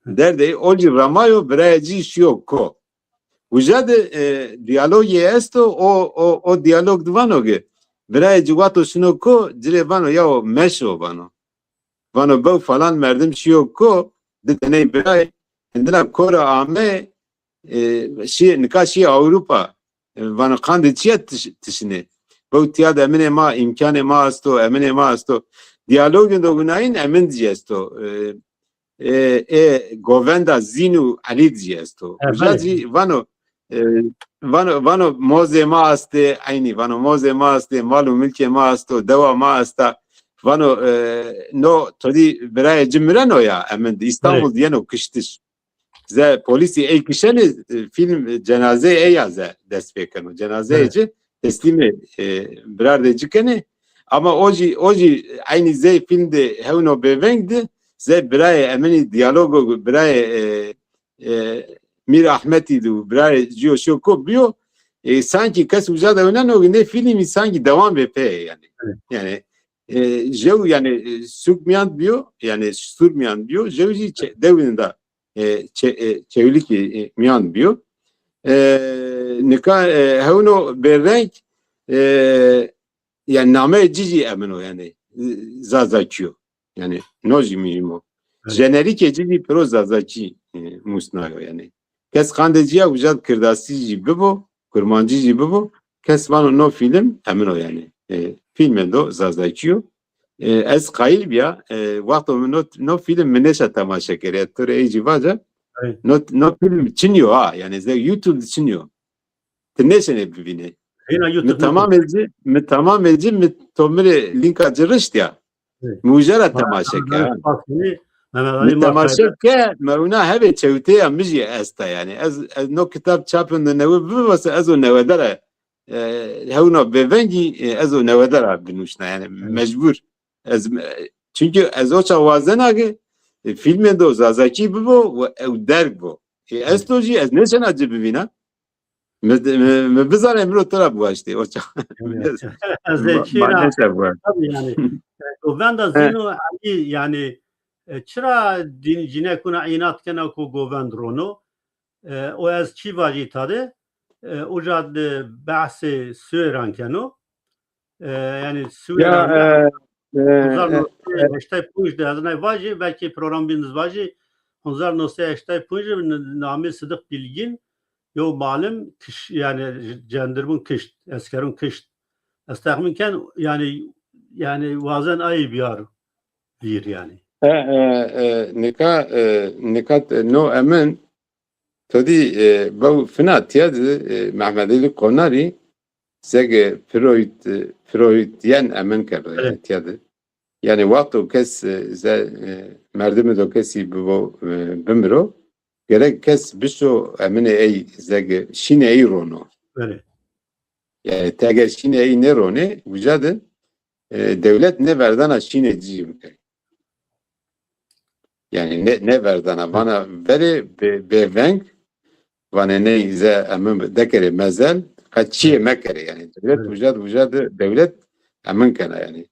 B: Derde oji ramayo breci şiyo ko. Ujade diyalog esto o diyalog dvano ge. Breci vato şino ko cire vano ya o meşo vano. Vano bu falan merdim şiyo ko detene bray. Endina kora ame nikaşi Avrupa. Vana kandı çiğet tişini. Bu tiyad emine ma imkanı ma asto emine ma asto. Diyalogun da günayın emin diyesto. Govenda Zinu Ali diyesto. Ujazi vano moze ma aste aynı vano moze ma aste malu mülke ma asto deva ma asta. Vano no todi beraya cimren o ya emin İstanbul diyen o kıştış. Ze polisi ey kişeli film cenaze yaza despekano cenazeci teslimi birer de cikene ama oji aynı ze filmde hevno bevengdi ze biray emeni diyalogu biray Mir Ahmeti du biray jiyo şoko biyo sanki kas uzada önen o ne filmi sanki devam ve yani yani jev yani sürmyan biyo yani sürmyan biyo jevji devinde çevlik miyan biyo. Nika hevno berrenk yani name cici emino yani zazakiyo. Yani noji miyimo. Jenerik cici pro zazaki musnayo yani. Kes kandeciya ujad kırdasi gibi bu, kurmancı gibi bu. Kes vano no film emino yani. Filmendo zazakiyo. Ez kayıl biya vakto no film meneşa tamaşa kere. Tore eyci vaca.
A: Evet.
B: no film çiniyor ha yani ze YouTube çiniyor. Tneşene bibine.
A: Yine YouTube
B: Mi tamam edici mi tomre link acırışt ya.
A: Evet.
B: Mujara temaşek ya.
A: Mehmet Ali
B: Mi temaşek
A: Markay'da.
B: ke mevna heve çevte ya mici esta yani. Ez no kitap çapın da nevi bivası ez o nevedere hevna bevengi ez o nevedere binuşna yani mecbur. Çünkü ez o çavazen agi filmde de o zazaki bibo ve ev derg bu. Ez toji ez neşen acı bibina. Me bizar emro tara bu işte o
A: Zekina.
B: maalesef bu.
A: Tabii yani. Govenda zino ali yani çira cine kuna inat kena ku govend rono o az çi vaji tadı o jad bahsi süran keno yani süran Onlar işte pujde adına vaji belki program biniz vaji onlar nasıl işte pujde namı Sıdık Bilgin yo malum kış yani cenderbun kış eskerun kış estağminken yani bazen ay bir yani.
B: Nikat no emin tadi bu fena tiyad Mehmet Ali Konari zege Freudyen emin kerdi tiyad. Yani vakti kes ze merdimi do kesi bu bimro gerek kes biso emine ey zege şine ey rono.
A: Öyle.
B: Yani teger şine ey ne rone vücadı devlet ne verdana şine ciyim. Yani ne verdana bana veri bevenk vana ne ize emin dekere mezel kaçıya mekere yani devlet vücadı devlet emin kana yani.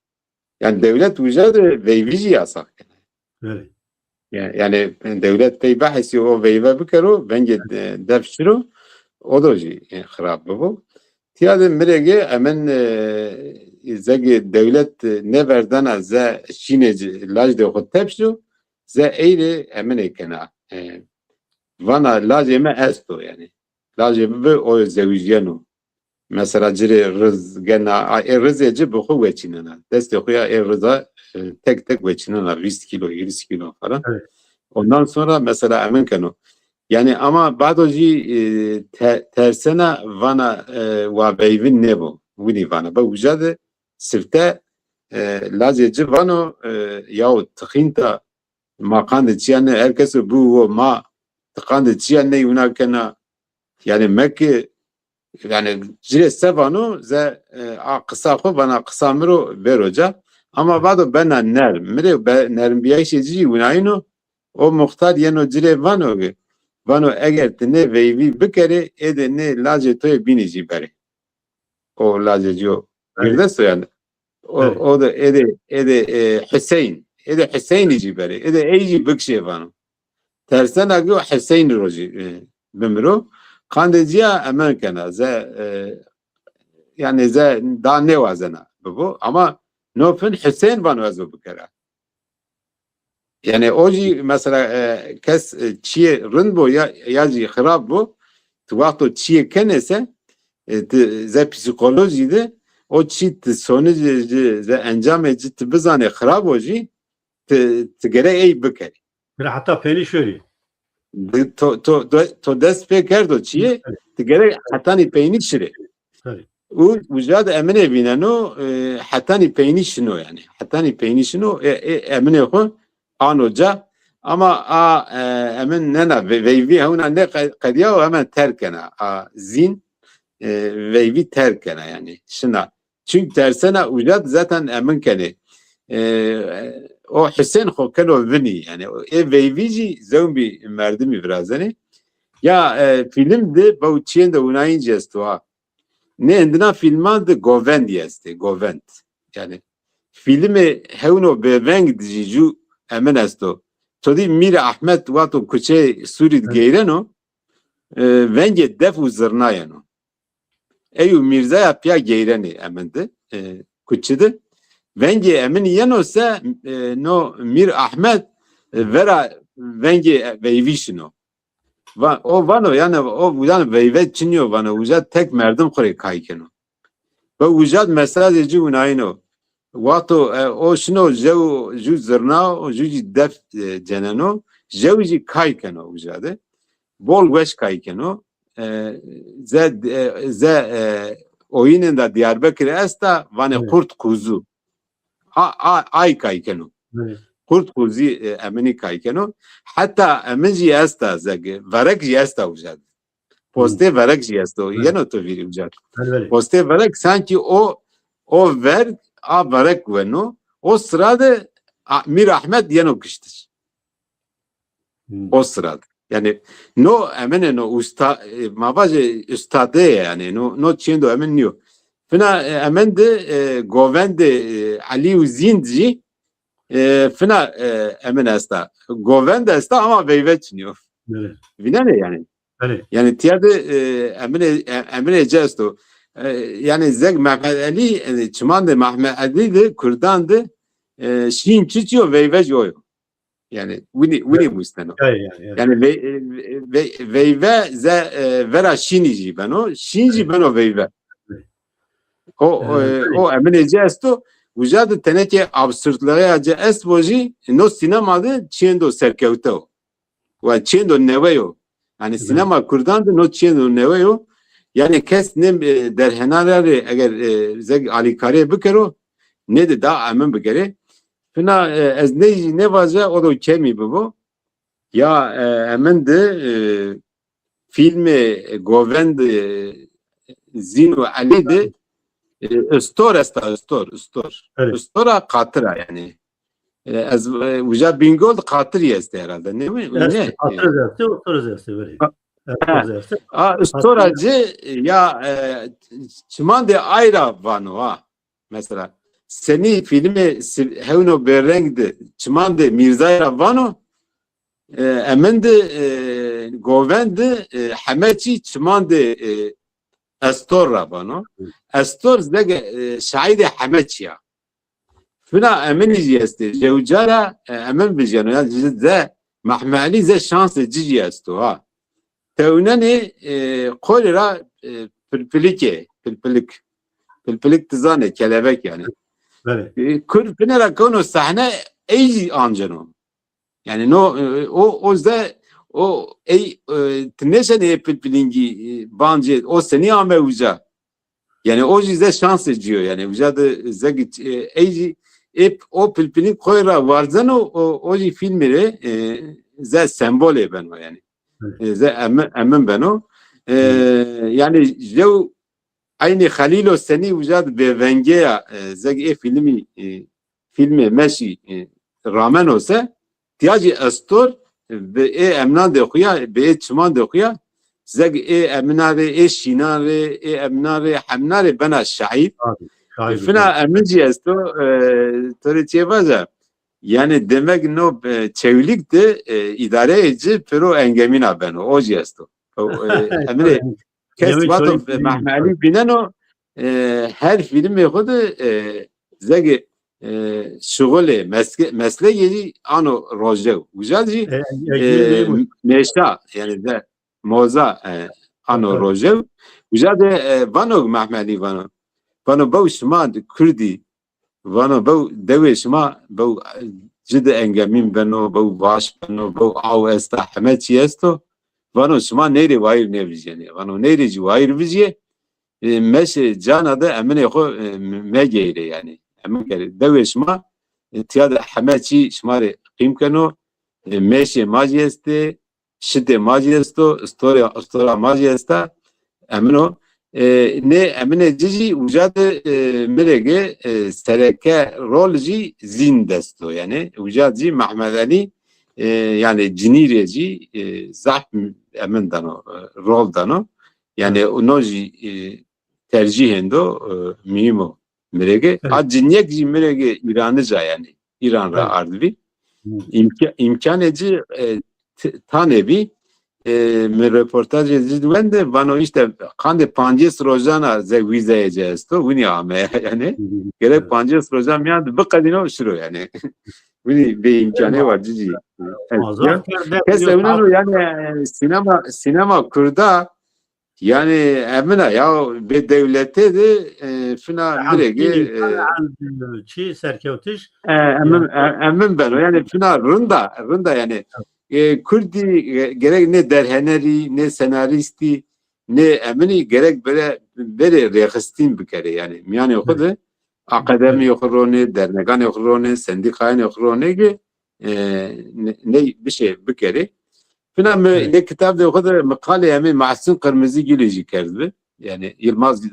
B: Yani devlet vücadı veyvici yasak.
A: Öyle.
B: Yani devlet bey bahsi o veyve bikero bence defşiro o da xarab bu. Tiyade mirege emin zege devlet ne verdana ze şineci lajde xo tepşo ze eyle emin ekena. Vana lajeme esto yani. Lajeme be o zevijyano. Mesela cire rız gena rızeci bu xo veçinana. Deste xoya rıza tek veçinana 20 kilo 20 kilo falan.
A: Evet.
B: Ondan sonra mesela emin kano. Yani ama badoji tersena vana wa beyvin nebo. Vini vana. Ba vücadı sifte lazeci vano yahu tıkhinta makandı çiyane herkesi bu ma tıkandı çiyane yunakena yani Mekke yani cire sevano ze kısa ko bana kısa miro ver hoca ama bado bana ner mire nerim bir şeyci yunayno o muhtar yeno cire vano ge vano eğer ne veyvi bikere ede ne lacetoy binici beri o laceciyo bir de soyan o da ede Hüseyin ciberi ede eyci bikşe vano tersen agyo Hüseyin roji bimro kandeciya Amerika'na yani daha ne vazena bu ama nofin Hüseyin vano azo bikere yani oji mesela kes çiye rınbo yaji xirab bu tuvato çiye kenese ze psikolojide o çit sonu ze encam edici bizane xirab oji gere ey bikeri
A: Bir hatta peni şöyle.
B: to dest pê kerdo çiye gere hatani peynî şire û wîjad emine bîneno hatani peynî şino yani hatani peynî şino emine xwe anoca ama emin nena veyvî hewna ne qediya hemen terkena zîn veyvî terkena yani şina çünkü tersena wîjad zaten emin kene o Hüseyin xo kelo vini yani veyvî zombi merdimi birazeni ya film de bu çiğende unayınca estuha ne endina filman de Govend yeste Govend yani filmi hevno beveng diju emin esto todi Mir Ahmet vato kuçe Surid geyreno venge defu zırnayeno eyu Mirza yapya geyreni emindi kuçide venge emin yenosa no Mir Ahmet vera venge veyvişino o vano yani o yani veyvet çiniyor vano vücat tek merdim kore kaykeno ve vücat mesajı unayno vato o şino ju zırna o ju def ceneno jevji kaykeno ujade bol veş kaykeno ze oyunun da Diyarbakır esta vane kurt kuzu ay kaykeno kurt kuzu emini kaykeno hatta eminci esta zege verek esta ujade poste verek esta yeno to viri ujade poste verek sanki o ver a verek veno o sırada Mir Ahmet yeno kıştır o sırada yani no emene no usta mavaje ustade yani no çindo emen niyo fina emen de govende Ali Uzindji fina emen asta govende asta ama veyvet niyo vina ne yani yani tiyade emene cesto yani zeg Mehmet Ali çimande Mehmet Ali de Kurdandı şin çiçiyor veyvet yoyo yani wini mustano yani veyve ze vera şinici beno şinci beno veyve o eminece esto vujad teneke absürtlere ace est voji no sinemada çiendo serkevto ve çiendo neveyo yani sinema kurdandı no çiendo neveyo yani kes ne derhenarare eğer zeg alikare bikero ne de daha emin bikere fina ez ne vaza o da kemi bu ya hemen de filmi Govend Zino Ali de Stora Katıra yani az uca Bingöl Katır yeste herhalde ne mi?
A: Ne?
B: Storacı ya çimande ayra vano ha mesela seni filmi hevno berengde çimande Mirza Ravano emende govende Hameçi çimande Astor Ravano Astor zege şaide Hameçi ya fina emeni jeste jevcara emen bijano ya ze mahmali ze şans cici esto ha teunani kolera pilpilik tizane kelebek yani Kur pinera kono sahne ey anjano yani no o zde o ey tneşene pilpilingi bence o seni ame uca yani o yüzden şans ediyor yani uca da zegit ey o pilpilin koyra vardan o filmleri ze sembole ben o yani ze emmen ben o yani jev aynı Halilo seni vücad be vengeya zeg filmi meşi ramen olsa tiyacı astor be emna de xuya be çman de xuya zeg emnare şinare emnare hamnare bana şahit fina eminci asto toriçe vaza yani demek no çevlik de idare edici pero engemina ben o asto emre kes vato mahmali bineno her film yahudu zegi şugule mesleği ano rojev ujaji meşta yani de moza ano rojev ujade vano mahmali vano bu şma Kürdi vano bu dewe şma bu cid engemin beno bu baş beno bu av esta Hameçi esto vano şma neyri vayir neviziyeni vano neyri vayir viziye meşe cana da emine xo megeyre yani emin kere dewe şma tiyada Hameçi şmare qimkeno meşe majeste şide majesto stora majesta emino ne emine cici ucade merege sereke rolci zindesto yani ucadi Mehmet Ali yani cinireci zah emin dano rol dano yani onoji tercihendo mimo merege a cinyek merege İranıca yani İranra ardıvi imkaneci tanevi röportaj edildiğinde de bana işte kande pances rojana ze vizeyeceğiz to bunu ama yani gerek pances rojam yani bu kadino şuru yani bunu bir imkanı var cici kesin yani sinema kurda yani emine ya bir devlette de fina direge
A: çi serkevtiş
B: emin ben yani fina rında yani Kurdi gerek ne derheneri, ne senaristi, ne emini gerek böyle rehstin bir kere yani. Yani o kadar akademi yokurone, dernekan yokurone, sendikayan yokurone ki ne bir şey bir kere. Fina ne kitapta o kadar makale yani Mahsun Kırmızıgül zikerdi. Yani Yılmaz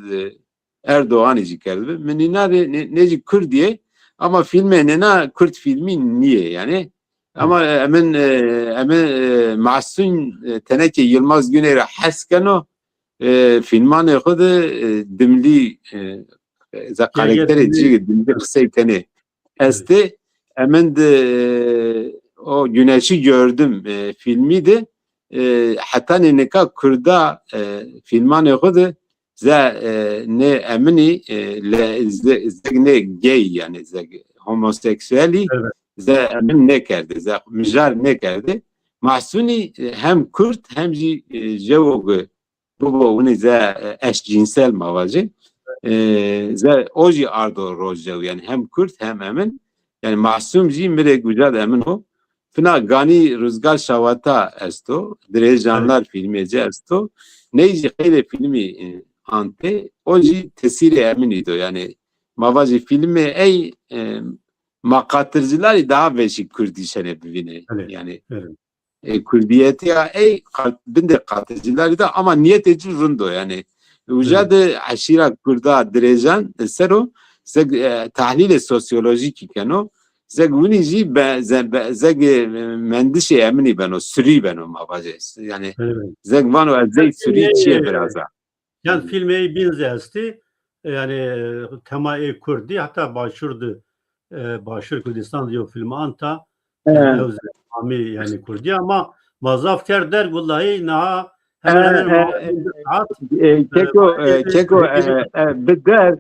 B: Erdoğan zikerdi. Meninare neci Kürdiye ama filme ne Kürt filmi niye yani? Ama hemen Mahsun teneke Yılmaz Güney'e haskano filmanı o kadar dimli za karakteri dimli kısay tane. Este hemen de o güneşi gördüm filmi de hatta ne kadar Kürda filmanı o kadar ne emini ne gay yani homoseksüeli emin ne kerdi müjar ne kerdi Mahsuni hem Kürt hem Jevog bu onu eşcinsel mavacı oji ardo rojev yani hem Kürt hem emin yani Mahsum ji mire güzel emin o fina gani Rüzgar Şavata esto Direjanlar filmi esto neyci hele filmi ante oji tesiri emin ido yani mavacı filmi ey makatırcılar daha beşik Kürdişene bivine yani Kürdiyeti ya ey binde katırcılar da ama niyet eci rundo yani Ucadı aşira Kürda direjan sero tahlil sosyolojik kano zeg unici zeg mendişe emni beno sürü beno mavajes yani zeg vano zeg sürü çiye biraz
A: yani filmeyi benzesti yani temayı Kürdi hatta başurdu Başır Kürdistan diyor filmi anta yani yani Kürdi ama mazaf ter der vallahi naha hemen
B: keko bedar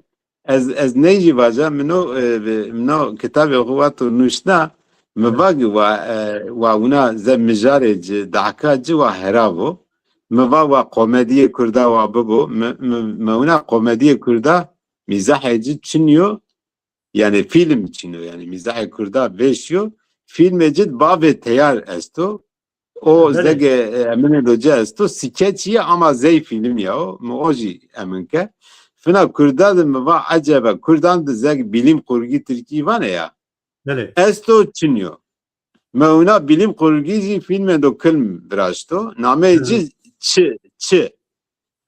B: az neji vaja mino kitabı okuwatu nuşna mevagi wa una zemjarec dahkaci wa heravo meva komediye Kürda wa babo mevuna komediye Kürda mizaheci çiniyor yani film çiniyor yani mizah Kürda beşiyor film ecid bave teyar esto o zege emine doja esto skeçiye ama zey film ya o oji eminke fina Kürda de meva acaba Kürdan de zeg bilim kurgu Türkiye var ya esto çiniyor mevuna bilim kurgu filme do film brasto nameci çi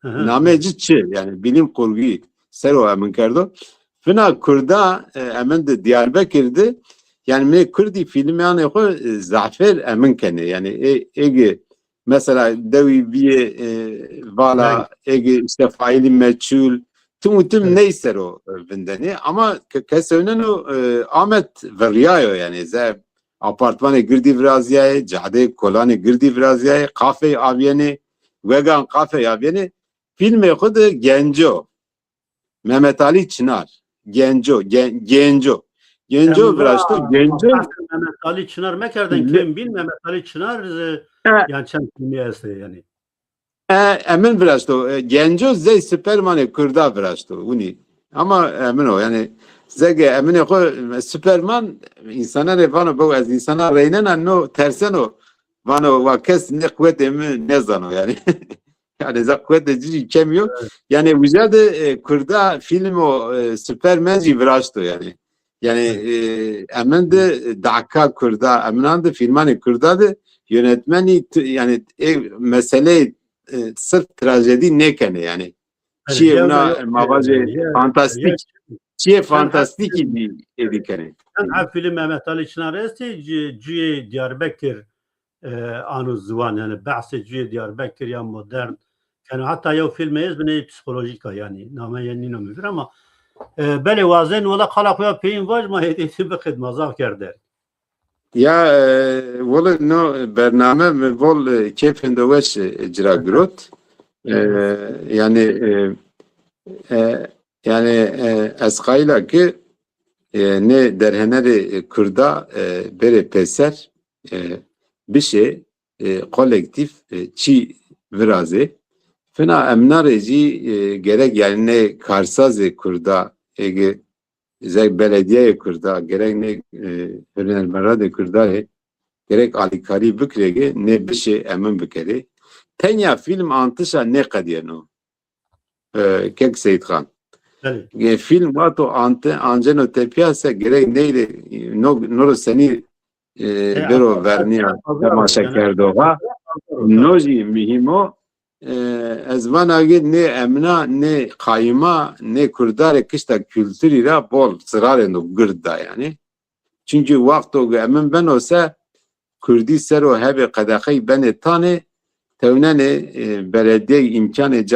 B: nameci çi yani bilim kurgu sero eminkerdo fina Kürda emin de Diyarbakır'da yani me Kürdi filmi yani o zafer emin kene yani ege mesela devi bir vala ege işte faili meçhul tüm neyse o bindeni ama kesönen o Ahmet Veriyayo yani ze apartmanı girdi vraziyaya cade kolanı girdi vraziyaya kafe aviyeni vegan kafe aviyeni filmi kudu Genco Mehmet Ali Çınar Genco biraz da Genco
A: Mehmet Ali Çınar mekerden kim bil Mehmet Ali Çınar yani çemkimiyesi yani
B: emin biraz da Genco zey Süperman'ı Kürda biraz da uni ama emin o yani zege emin o Süperman insana revano bu az insana reynen no tersen o vano vakes ne kuvvetemi ne zano yani yani zakuvvetici kemiyor yani güzel de Kürda film o Süpermenci biraz da yani emin de Dakka Kürda emin de filmani Kürda de yönetmeni yani mesele sırf trajedi ne kene yani çiğ ona mavacı fantastik çiğ fantastik edikene
A: yani film Mehmet Ali Çınar esti Cüye Diyarbakır anu zvan yani bahsi Cüye Diyarbakır ya modern yani hatta ya filmeyiz bine psikolojik yani nama yenini nömüdür ama beli vazen ola kalakıya peyin var mı hediyeti bir khidmazak kerder
B: ya valla no bername vol keyfinde veş icra grot yani eskayla ki ne derheneri Kürda bere peser bir şey kolektif çi viraze fena emnareci gerek yani ne Karsazı Kürda belediye Kürda gerek ne Hürriyet Merad Kürda gerek alikari bikrege ne bir şey emin bikeri. Tenya film antışa ne kadiyeno. Kek Seyit Khan. Film vato Angeno Tepiasa gerek neyle noro seni bero verniya temaşa kerdoğa noji mihimo ezman agi ne emna ne kayma ne kurdare kışta kültürü ra bol sırareno gırda yani. Çünkü vakti o emin ben olsa Kurdi sero hebe kadakay beni tane tevnene belediye imkanı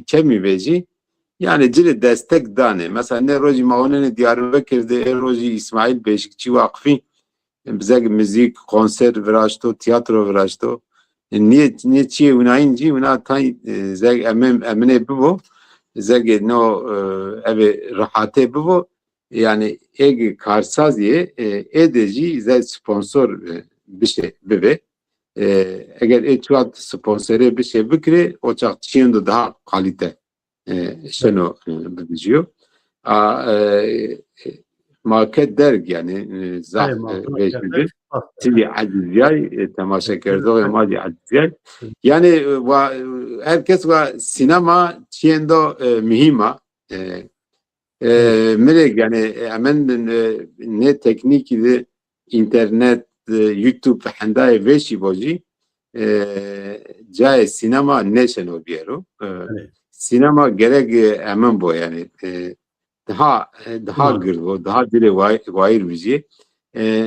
B: kemi veci yani cile destek dane. Mesela ne roji maonene Diyarbakır'da roji İsmail Beşikçi Vakfı bize müzik, konser veraşto, tiyatro veraşto. Niye çiğ unayınca una tay zeg emine bu zeg no ev rahate bu yani eg karsaziye edeci zeg sponsor bir şey bebe eğer etuat sponsore bir şey bikre o çak çiğinde daha kalite şunu biliyor. Market derg yani zaf vecbi Sili Aziziyay temaşa kerdoğu mali Aziziyay yani herkes var sinema çiğndo mühima melek yani hemen ne teknik idi internet YouTube handaya veşi boji cay sinema ne şeno biyero sinema gerek hemen bu yani daha gırgo daha dile vayır bizi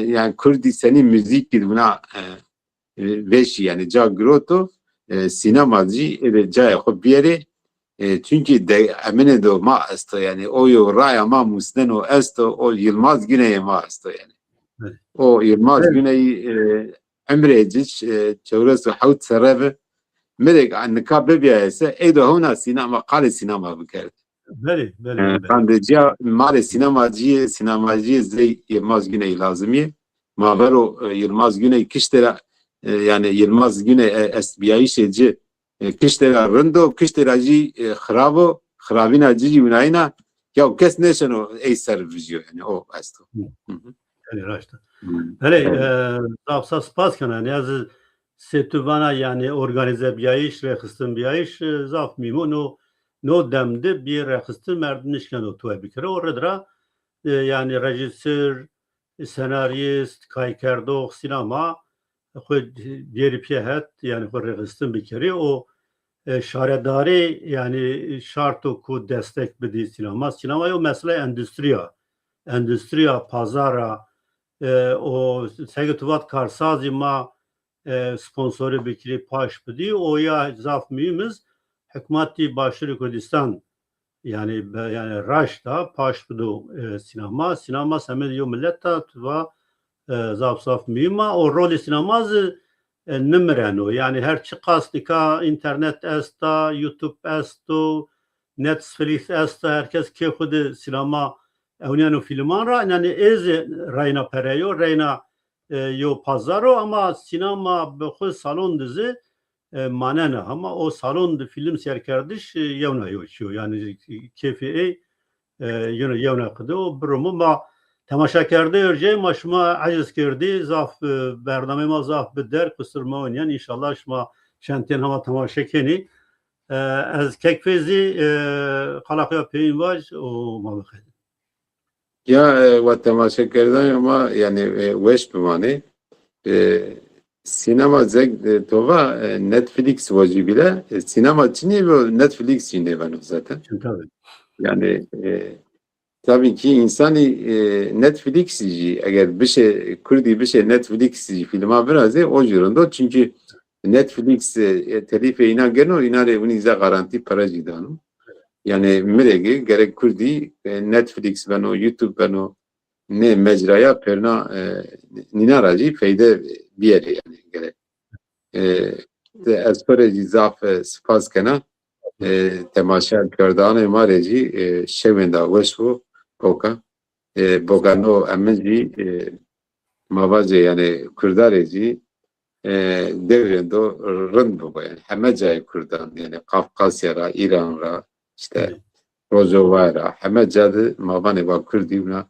B: yani Kürdistan'ın müzik buna veşi yani ca groto sinemacı ca yapıp bir yere çünkü de emine de ma asto yani o yo raya ma musnen o asto o Yılmaz Güney ma asto yani o Yılmaz Güney emreciş çevresi havut sarabı melek anka bebiya ise edo hona sinema kale sinema bıkar.
A: Beli.
B: Ben de cia mare sinemacı zey Yılmaz Güney lazımı. Mavero Yılmaz Güney kiştera yani Yılmaz Güney SBI şeyci kiştera rındo kişteracı xarabina cici unayna ya kes neşeno eser vizyo yani o asto.
A: Yani raşta. Hele zapsa spas kana ne az setuvana yani organize bir iş ve kıstım bir iş zaf mimo no demde bir rekıstı merdinişken o tuğe bir kere orada yani rejisör, senaryist, kaykerdoğ, sinema diğer piyahet yani rekıstın bir kere o şaredari yani şart oku destek bedi sinema yo mesela endüstriya pazara o segetuvat karsazı ma sponsoru bir kere paş bedi o ya zaf mühimiz Hükümeti Başarı Kürdistan yani Raş'ta paşbudu sinema semediyor milletta ve zaf mima o rolü sinemazı nimreno yani her çıkastika internet esta YouTube esto Netflix esta herkes ki kudu sinema evniyanu filman ra yani ez rayna pereyo rayna yo pazaro ama sinema bu salon dizi manene ama o salon film serkardiş yevna yoşuyor yani kefi yevna kıdı o durumu ma temaşa kerdi örce maşma aciz kerdi zaf bername ma zaf bider kusturma oynayan inşallah şma şantiyen hava temaşa keni az kekfezi kalakya peyin var o ma bakayım.
B: Ya ve temaşa kerdi ama yani veş bimane sinema zeg tova Netflix vajibiyle sinema çini ve Netflix çini ben zaten.
A: Tabii.
B: Yani tabii ki insanı Netflix'ci eğer bir şey Kürdi bir şey Netflix'ci filma biraz o jurunda çünkü Netflix telife inan geno inare uniza garanti para cidanım. Yani miregi gerek Kürdi Netflix beno YouTube beno ne mecraya perna ninaracı feyde bir yere yani gerek. Espereci zaf spas kana temaşa kardane mareci şevenda veşvu koka bogano emenci mavaze yani kurdareci devrendo rın bu yani hemecay kurdan yani Kafkasya'ra İran'ra işte Rojava'ra hemecadı mavane va kurdivna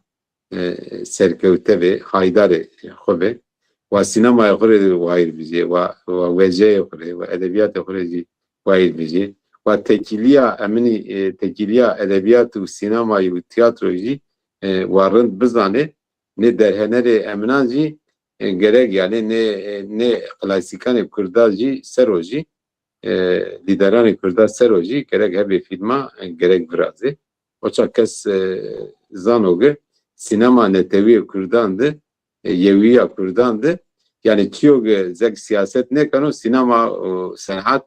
B: serkevte ve haydare xobe و سینما خوره وایر بیجی و وجه خوره و ادبیات خوره جی وایر بیجی و تکیلیا امنی تکیلیا ادبیات و سینمایی و تیاترو جی وارند بزنه نه در هنر امنان جی gerek yani ne klasikan Kürdaji seroji lideran Kürda seroji gerek hebe filma gerek birazı o çakes zanoge sinema netevi Kürdandı yeviya Kürdandı yani tiyog zek siyaset ne kanu sinema sanat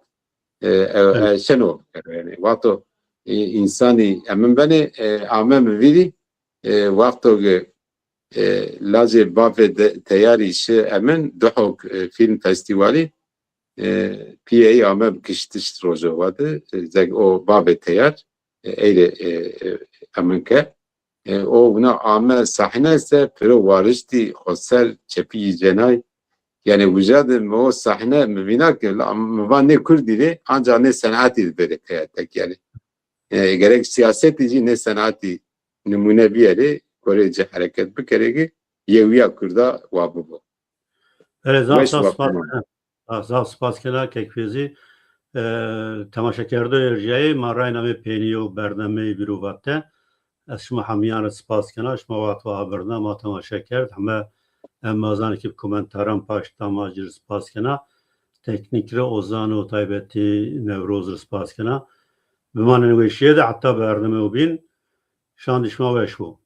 B: şeno yani vato insani emin beni amem vidi vakto لازم بافه تیاری شه امن دو حق فیلم فستیوالی پی ای آمه بکشتش روزو واده زگ او بافه تیار ایره امن که او بنا آمه صحنه سه پرو وارشتی خسر چپی جنای yani vücadı o sahne mübina ki müban ne Kürdili ancak ne sanatı böyle hayattaki yani gerek siyasetici ne sanatı numune bir yeri Korece hareket bikeregi yeviya Kürda vabubu.
A: Zav spaskena kekfezi temaşakerde erceği marayna me peniyo bername biruvatte esma hamiyan spaskena esma vatva haberna ma temaşaker ama emmazan ki komentaran paş tamacir spaskena teknikre ozanu taybeti nevroz spaskena bimanen ve şeyde hatta bername ubin şan dişma ve şu